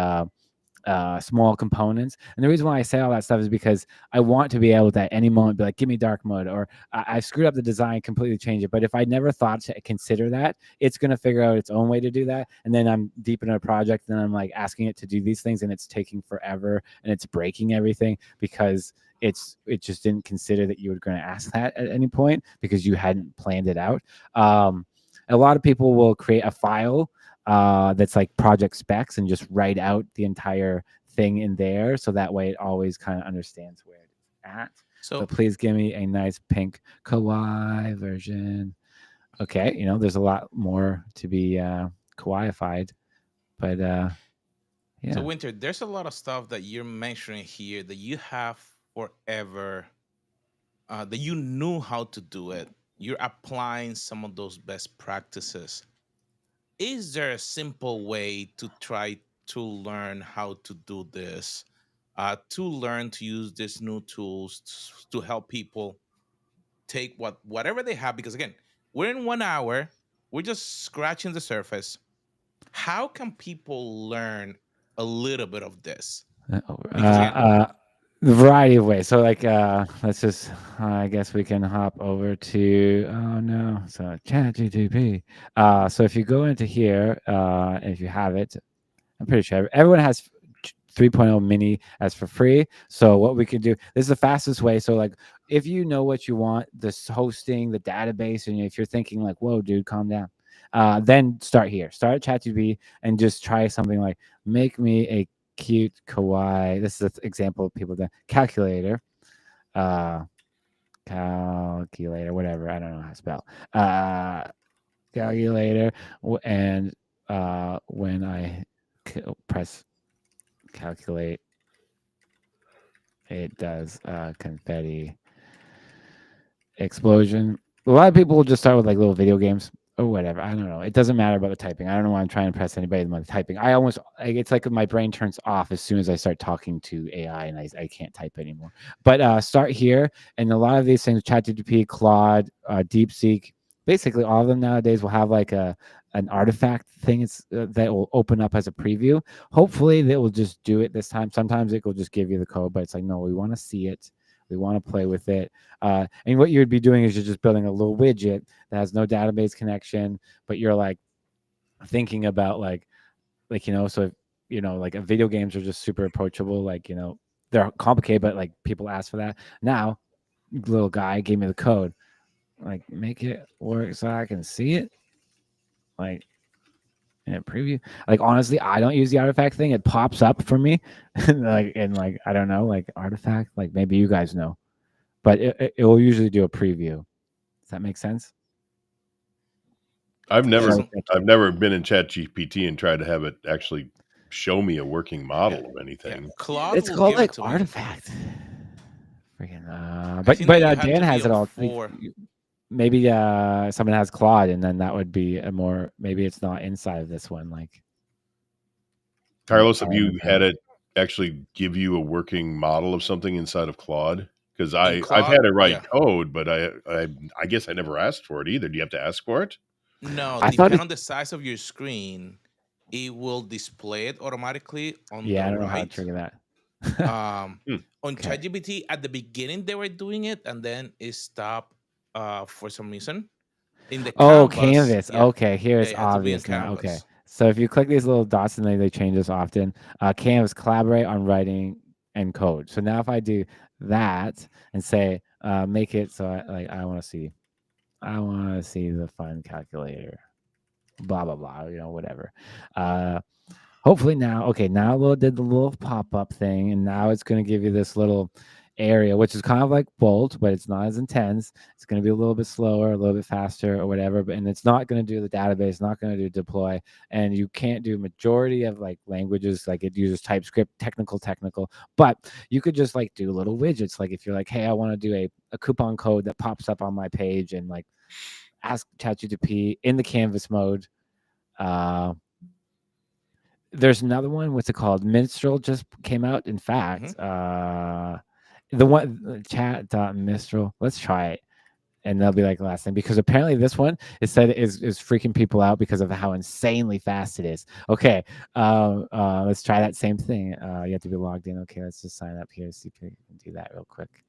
small components. And the reason why I say all that stuff is because I want to be able to at any moment be like, give me dark mode, or I screwed up the design, completely change it. But if I never thought to consider that, it's going to figure out its own way to do that. And then I'm deep in a project and I'm like asking it to do these things and it's taking forever and it's breaking everything because it just didn't consider that you were going to ask that at any point because you hadn't planned it out. A lot of people will create a file that's like project specs and just write out the entire thing in there. So that way it always kind of understands where it's at. so But please give me a nice pink kawaii version. Okay, there's a lot more to be kawaiified, but so yeah. Winter, there's a lot of stuff that you're mentioning here that you have forever that you knew how to do it. You're applying some of those best practices. Is there a simple way to try to learn how to do this, to learn to use these new tools to help people take whatever they have. Because again, we're in 1 hour, we're just scratching the surface. How can people learn a little bit of this? Because again, A variety of ways. So like let's just I guess we can hop over to oh no, so ChatGTP. So if you go into here, if you have it, I'm pretty sure everyone has 3.0 mini as for free. So what we can do, this is the fastest way. So like if you know what you want, this hosting, the database, and if you're thinking like, whoa, dude, calm down. Then start here. Start at ChatGPT and just try something like make me a cute kawaii. This is an example of people that calculator. Uh calculator, whatever. I don't know how to spell. Calculator and when I press calculate, it does confetti explosion. A lot of people will just start with like little video games or whatever. I don't know. It doesn't matter about the typing. I don't know why I'm trying to impress anybody with my typing. I almost like it's like my brain turns off as soon as I start talking to AI and I can't type anymore. But start here, and a lot of these things, ChatGPT, Claude, DeepSeek, basically all of them nowadays will have like an artifact thing that will open up as a preview. Hopefully they will just do it this time. Sometimes it will just give you the code, but it's like no, we want to see it. We want to play with it. And what you would be doing is you're just building a little widget that has no database connection, but you're like thinking about so if, like video games are just super approachable. Like they're complicated, but like people ask for that. Now, little guy gave me the code. Like make it work so I can see it. Like in a preview. Like honestly, I don't use the artifact thing. It pops up for me, and I don't know, like artifact. Like maybe you guys know, but it will usually do a preview. Does that make sense? I've yeah. never So I've never been in Chat GPT and tried to have it actually show me a working yeah, model of yeah. anything. Claude It's will called give it like to me. artifact. Freaking I think that you have Dan to be has it on all. Like, four. maybe someone has Claude, and then that would be a more maybe it's not inside of this one. Like Carlos, have you had artifact. it actually give you a working model of something inside of Claude? Because In I've Claude, had it write yeah. code, but I guess I never asked for it either. Do you have to ask for it? No, I thought depend it. on the size of your screen, it will display it automatically on Yeah, the I don't know how to right. trigger that. Um, Hmm. on Okay. ChatGPT, at the beginning they were doing it, and then it stopped for some reason. In the Oh, canvas, canvas. yeah, Okay, here yeah, it's you have to be in obvious now. Okay. canvas. So if you click these little dots and they change this often, canvas collaborate on writing and code. So now if I do that and say, make it so I want to see, the fun calculator, blah, blah, blah, whatever. Uh, Hopefully now, okay, now it did the little pop-up thing, and now it's going to give you this little area, which is kind of like Bolt, but it's not as intense. It's going to be a little bit slower, a little bit faster, or whatever. But and it's not going to do the database, not going to do deploy, and you can't do majority of like languages. Like it uses TypeScript, technical. But you could just like do little widgets. Like if you're like, hey, I want to do a coupon code that pops up on my page, and like ask ChatGPT in the Canvas mode. Uh, there's another one. What's it called? Minstrel just came out. In Hmm. fact, the one chat Minstrel. Let's try it, and they'll be like last thing because apparently this one is said is freaking people out because of how insanely fast it is. Okay, let's try that same thing. You have to be logged in. Okay, let's just sign up here. See if we can do that real quick.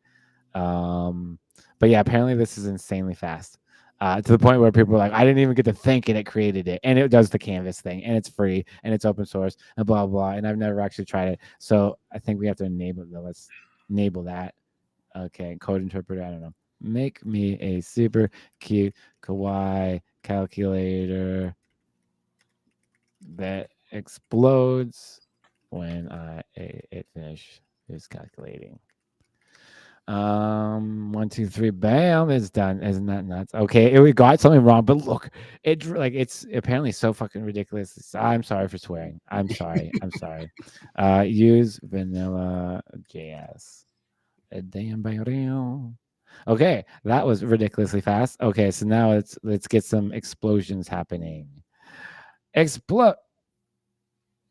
Um, but yeah, apparently this is insanely fast. To the point where people are like, I didn't even get to think and it created it. And it does the canvas thing and it's free and it's open source and blah, blah. And I've never actually tried it. So I think we have to enable it. Let's enable that. Okay. Code interpreter. I don't know. Make me a super cute kawaii calculator that explodes when it finishes calculating. 1, 2, 3, bam, it's done. Isn't that nuts? Okay, we got something wrong, but look, it's apparently so fucking ridiculous. I'm sorry for swearing. I'm sorry. I'm sorry. Use vanilla JS. Damn, okay, that was ridiculously fast. Okay, so now let's get some explosions happening. Explode.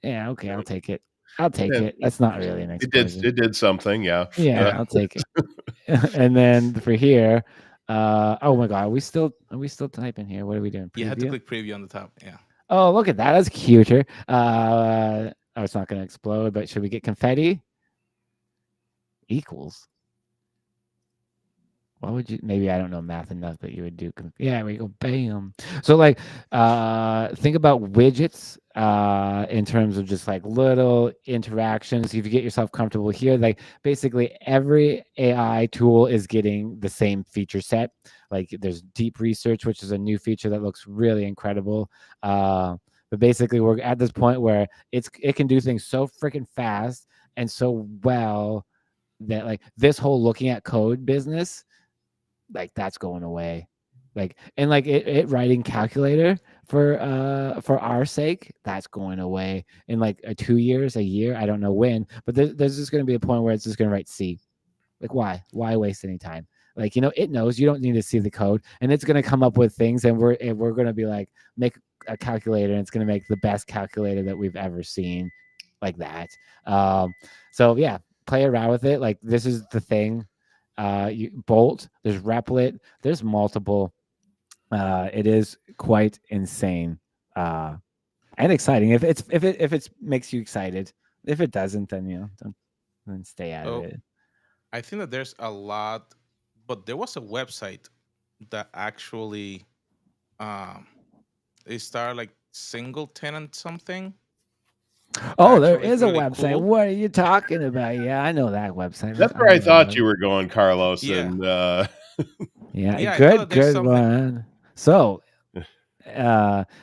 Yeah, okay, I'll take it. I'll take Yeah, it. That's not really an explosion. it did something, yeah. Yeah, I'll take it. And then for here, oh my god, are we still typing here? What are we doing? You had to Preview? click preview on the top. Yeah. Oh, look at that. That's cuter. Oh, it's not gonna explode, but should we get confetti? Equals. Why would you? Maybe I don't know math enough that you would do. Yeah, we go. Bam. So like, think about widgets in terms of just like little interactions. If you get yourself comfortable here, like basically every AI tool is getting the same feature set. Like there's deep research, which is a new feature that looks really incredible. But basically, we're at this point where it can do things so freaking fast and so well that like this whole looking at code business, like that's going away. Like and like it writing calculator for our sake, that's going away in like 2 years, a year, I don't know when, but there's just going to be a point where it's just going to write C. Like why waste any time? Like, you know, it knows you don't need to see the code, and it's going to come up with things, and we're going to be like, make a calculator, and it's going to make the best calculator that we've ever seen, like that. So yeah, play around with it. Like this is the thing. Bolt, there's Replit, there's multiple. It is quite insane and exciting. If it makes you excited. If it doesn't, then you know, don't then stay out of Oh, it. I think that there's a lot, but there was a website that actually um it started like single tenant something. That Oh, there actually is is a really website. cool. What are you talking about? Yeah, I know that website. That's I where I know thought that. you were going, Carlos, Yeah. and Yeah, Yeah, I thought that there's good something. one. So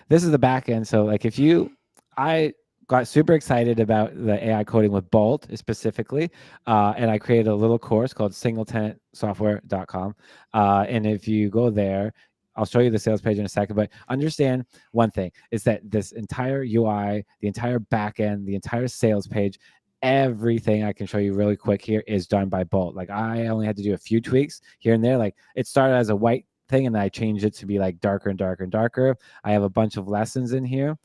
this is the back end. So like if you I got super excited about the AI coding with Bolt specifically, and I created a little course called singletenantsoftware.com. And if you go there, I'll show you the sales page in a second, but understand one thing is that this entire UI, the entire back end, the entire sales page, everything I can show you really quick here is done by Bolt. Like I only had to do a few tweaks here and there. Like it started as a white thing and I changed it to be like darker and darker and darker. I have a bunch of lessons in here.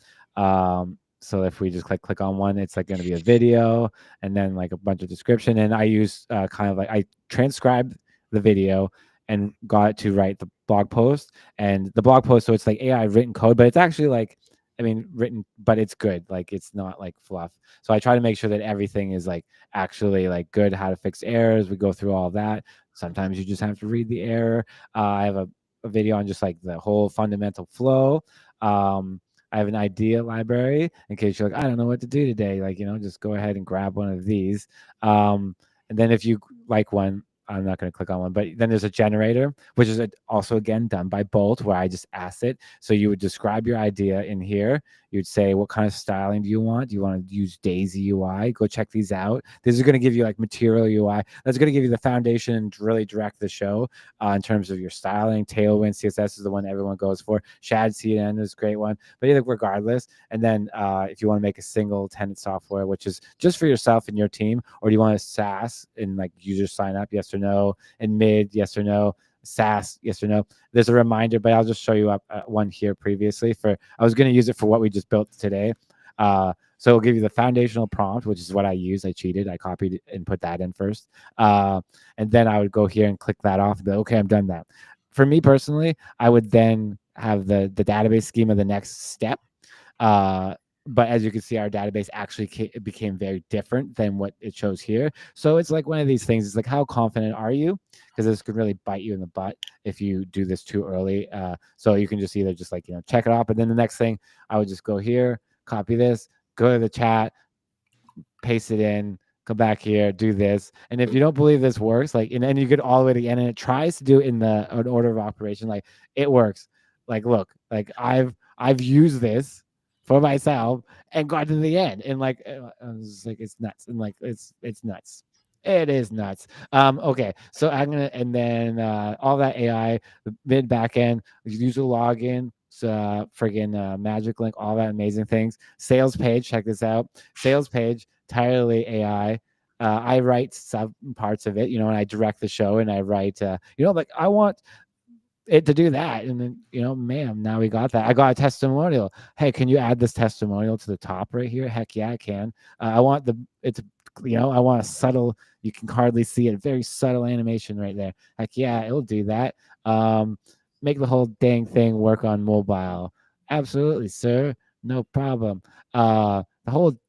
So if we just click on one, it's like going to be a video and then like a bunch of description. And I use kind of like I transcribed the video and got it to write the blog post, and the blog post. So it's like AI written code, but it's actually like, I mean, written, but it's good. Like it's not like fluff. So I try to make sure that everything is like actually like good, how to fix errors. We go through all of that. Sometimes you just have to read the error. I have a video on just like the whole fundamental flow. I have an idea library in case you're like, I don't know what to do today. Like, you know, just go ahead and grab one of these. And then if you like one, I'm not going to click on one, but then there's a generator, which is also again done by Bolt, where I just asked it. So you would describe your idea in here. You'd say, what kind of styling do you want? Do you want to use Daisy UI? Go check these out. This is going to give you like material UI. That's going to give you the foundation to really direct the show in terms of your styling. Tailwind CSS is the one everyone goes for. Shad CN is a great one. But either regardless, and then if you want to make a single tenant software, which is just for yourself and your team, or do you want a SaaS and like user sign up, yes or no, and mid, yes or no, SaaS, yes or no. There's a reminder, but I'll just show you up one here previously for, I was going to use it for what we just built today. So it'll give you the foundational prompt, which is what I used. I cheated. I copied and put that in first. And then I would go here and click that off and be like, okay, I'm done that. For me personally, I would then have the database schema the next step. But as you can see, our database actually became very different than what it shows here. So it's like one of these things. It's like, how confident are you? Because this could really bite you in the butt if you do this too early. So you can just either just like, you know, check it off. But then the next thing, I would just go here, copy this, go to the chat, paste it in, come back here, do this. And if you don't believe this works, like, and then you get all the way to the end and it tries to do it in the an order of operation, like it works. Like, look, like I've used this for myself and got to the end. And like I was just like, it's nuts. And like it's nuts. It is nuts. Okay, so I'm gonna and then all that AI, the mid back end, user login, friggin' magic link, all that amazing things. Sales page, check this out. Sales page, entirely AI. I write some parts of it, you know, and I direct the show and I write, you know, like I want it to do that. And then, ma'am, now we got that. I got a testimonial. Hey, can you add this testimonial to the top right here? Heck yeah, I can. I want I want a subtle, you can hardly see it, very subtle animation right there. Heck yeah, it'll do that. Make the whole dang thing work on mobile. Absolutely, sir. No problem.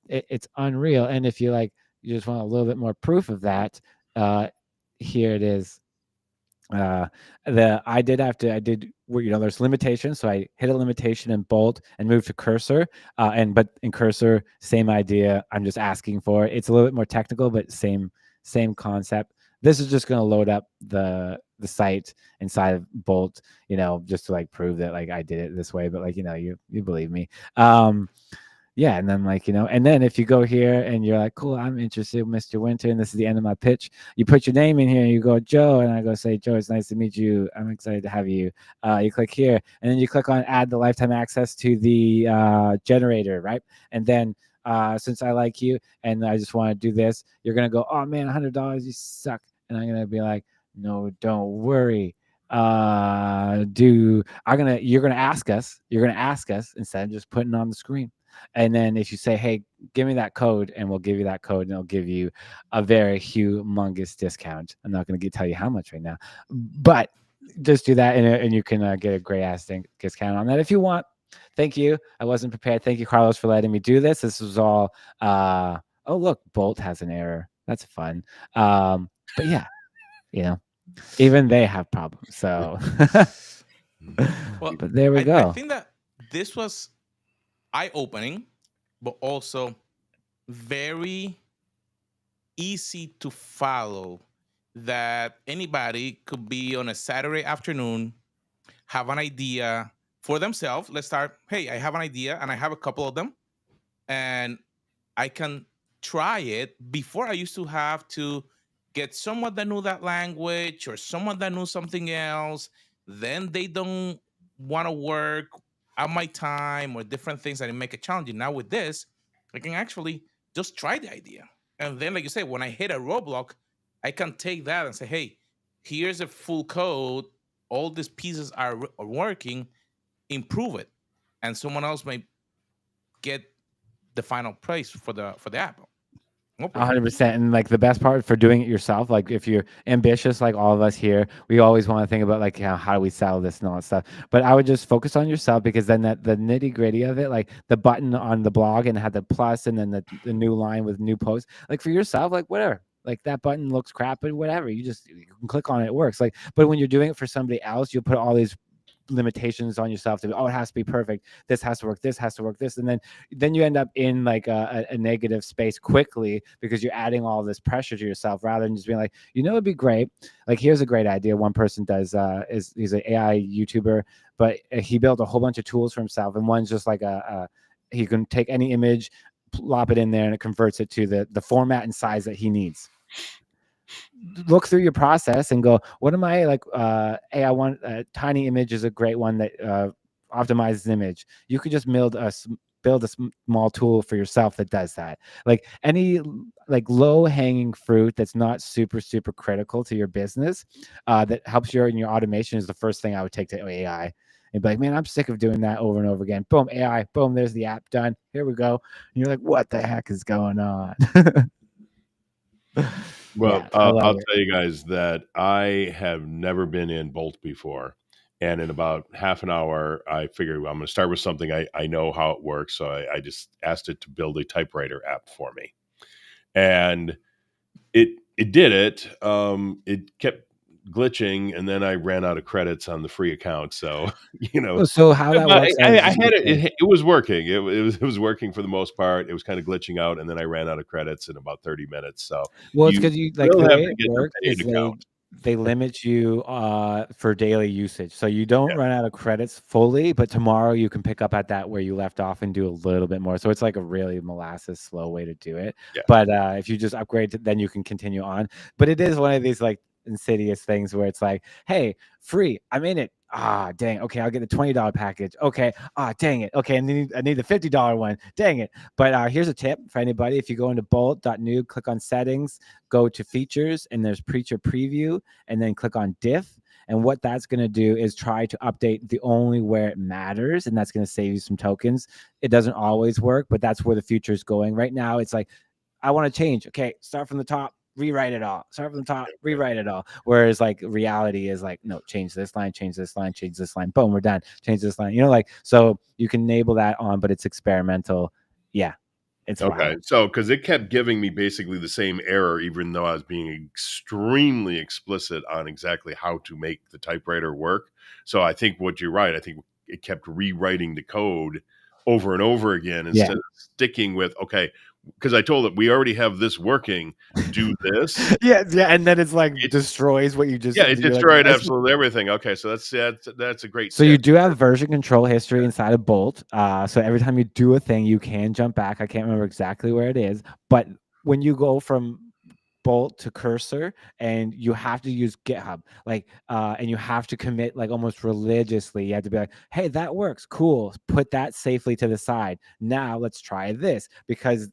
It's unreal. And if you you just want a little bit more proof of that, here it is. There's limitations, so I hit a limitation in Bolt and move to cursor, but in cursor, same idea. I'm just asking for it. It's a little bit more technical, but same concept. This is just going to load up the site inside of Bolt, just to prove that I did it this way, but you believe me. Yeah, and then and then if you go here and you're like, cool, I'm interested, Mr. Wynter, and this is the end of my pitch. You put your name in here and you go, Joe, and I go say, Joe, it's nice to meet you. I'm excited to have you. You click here, and then you click on add the lifetime access to the generator, right? And then since I like you and I just want to do this, you're gonna go, oh man, $100, you suck, and I'm gonna be like, no, don't worry. You're gonna ask us instead of just putting it on the screen. And then if you say, hey, give me that code, and we'll give you that code, and it'll give you a very humongous discount. I'm not going to tell you how much right now, but just do that, and you can get a great ass discount on that if you want. Thank you. I wasn't prepared. Thank you, Carlos, for letting me do this. This was all. Oh, look, Bolt has an error. That's fun. But yeah, even they have problems. So, Well, but there we I go. think that this was eye-opening, but also very easy to follow, that anybody could be on a Saturday afternoon, have an idea for themselves. Let's start. Hey, I have an idea and I have a couple of them, and I can try it. Before, I used to have to get someone that knew that language or someone that knew something else. Then they don't want to work at my time or different things that make it challenging. Now with this, I can actually just try the idea. And then, like you say, when I hit a roadblock, I can take that and say, hey, here's a full code. All these pieces are working, improve it. And someone else may get the final price for the app. No problem. 100%. And the best part for doing it yourself, if you're ambitious, like all of us here, we always want to think about how do we sell this and all that stuff. But I would just focus on yourself, because then the nitty gritty of it, like the button on the blog and had the plus and then the new line with new posts, for yourself, whatever. That button looks crap, but whatever. You can click on it, it works. But when you're doing it for somebody else, you put all these limitations on yourself to, it has to be perfect, this has to work, this has to work, this, and then you end up in a negative space quickly, because you're adding all this pressure to yourself, rather than just being it'd be great. Here's a great idea one person does. He's an AI YouTuber, but he built a whole bunch of tools for himself, and one's just he can take any image, plop it in there, and it converts it to the format and size that he needs. Look through your process and go, what am I hey, I want a tiny image is a great one that optimizes image. You could just build a small tool for yourself that does that. Any low hanging fruit that's not super critical to your business, that helps in your automation, is the first thing I would take to AI. And be like, man, I'm sick of doing that over and over again. Boom, AI, boom, there's the app done. Here we go. And you're like, what the heck is going on? Well, Yeah, I'll tell you guys that I have never been in Bolt before. And in about half an hour, I figured I'm going to start with something I know how it works. So I just asked it to build a typewriter app for me. And it did it. It kept glitching, and then I ran out of credits on the free account. So, So how that works? I had it. It was working. It was working for the most part. It was kind of glitching out, and then I ran out of credits in about 30 minutes. So, it's because you will the have way to it get works the is paid account. they limit you for daily usage, so you don't Yeah. run out of credits fully, but tomorrow you can pick up at that where you left off and do a little bit more. So it's a really molasses slow way to do it. Yeah. But if you just upgrade, then you can continue on. But it is one of these insidious things where it's hey, free, I'm in it. Ah, dang. Okay, I'll get the $20 package. Okay. Ah, dang it. Okay, I need the $50 one. Dang it. But here's a tip for anybody. If you go into bolt.new, click on settings, go to features, and there's preacher preview, and then click on diff. And what that's going to do is try to update the only where it matters, and that's going to save you some tokens. It doesn't always work, but that's where the future is going. Right now, it's like, I want to change. Okay, start from the top, rewrite it all. Start from the top, rewrite it all. Whereas like reality is like, no, change this line, change this line, change this line. Boom, we're done. Change this line. Like, so you can enable that on, but it's experimental. Yeah. It's okay. wild. So, because it kept giving me basically the same error, even though I was being extremely explicit on exactly how to make the typewriter work. So, I think what you're right. I think it kept rewriting the code over and over again instead of sticking with, okay, because I told it we already have this working, do this. Yeah. And then it's like destroys what you just Yeah, it destroyed like, absolutely everything. Okay, so that's a great so tip. you do have version control history inside of Bolt. So every time you do a thing, you can jump back. I can't remember exactly where it is, but when you go from Bolt to Cursor, and you have to use GitHub, like, and you have to commit like almost religiously. You have to be like, hey, that works, cool. Put that safely to the side. Now let's try this, because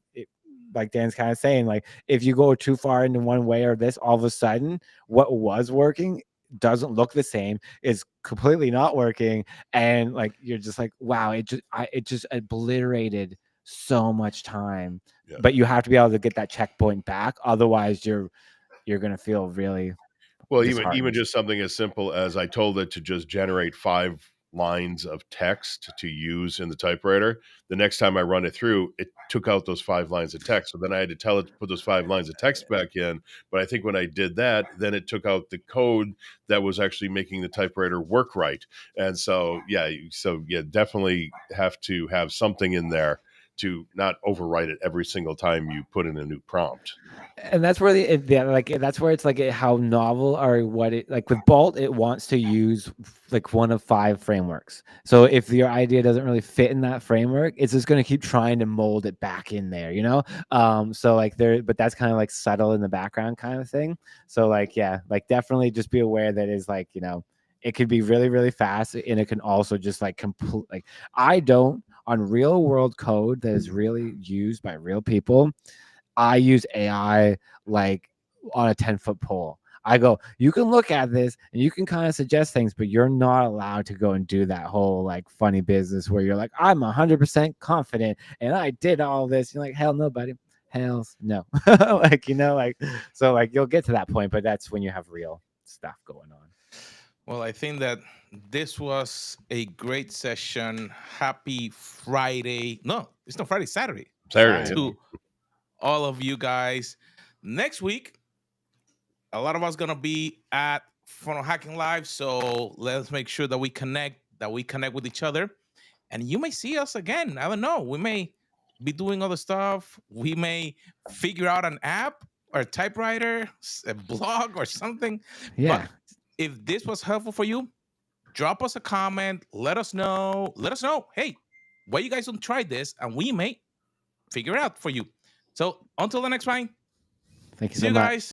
like Dan's kind of saying, like, if you go too far into one way or this, all of a sudden what was working doesn't look the same, is completely not working, and like you're just like, wow, it just obliterated so much time. Yeah. But you have to be able to get that checkpoint back, otherwise you're gonna feel really Well, even disheartened. just something as simple as I told it to just generate 5 lines of text to use in the typewriter. The next time I run it through, it took out those 5 lines of text. So then I had to tell it to put those 5 lines of text back in. But I think when I did that, then it took out the code that was actually making the typewriter work right. And so, yeah, definitely have to have something in there to not overwrite it every single time you put in a new prompt. And that's where that's where it's like how novel, or what it, like with Bolt, it wants to use like one of 5 frameworks. So if your idea doesn't really fit in that framework, it's just going to keep trying to mold it back in there, so like but that's kind of like subtle in the background kind of thing. So like, yeah, like definitely just be aware that is like, it could be really, really fast, and it can also just like complete, like, I don't, on real world code that is really used by real people, I use AI like on a 10-foot pole. I go, you can look at this and you can kind of suggest things, but you're not allowed to go and do that whole like funny business where you're like, I'm 100% confident and I did all this. You're like, hell no, buddy. Hells no. like, so like you'll get to that point, but that's when you have real stuff going on. Well, I think that this was a great session. Happy Friday. No, it's not Friday, Saturday. Saturday. To all of you guys. Next week, a lot of us gonna be at Funnel Hacking Live. So let's make sure that we connect with each other. And you may see us again. I don't know. We may be doing other stuff. We may figure out an app or a typewriter, a blog or something. Yeah. But if this was helpful for you, drop us a comment. Let us know. Hey, why you guys don't try this? And we may figure it out for you. So until the next time, thank you see so you much. guys.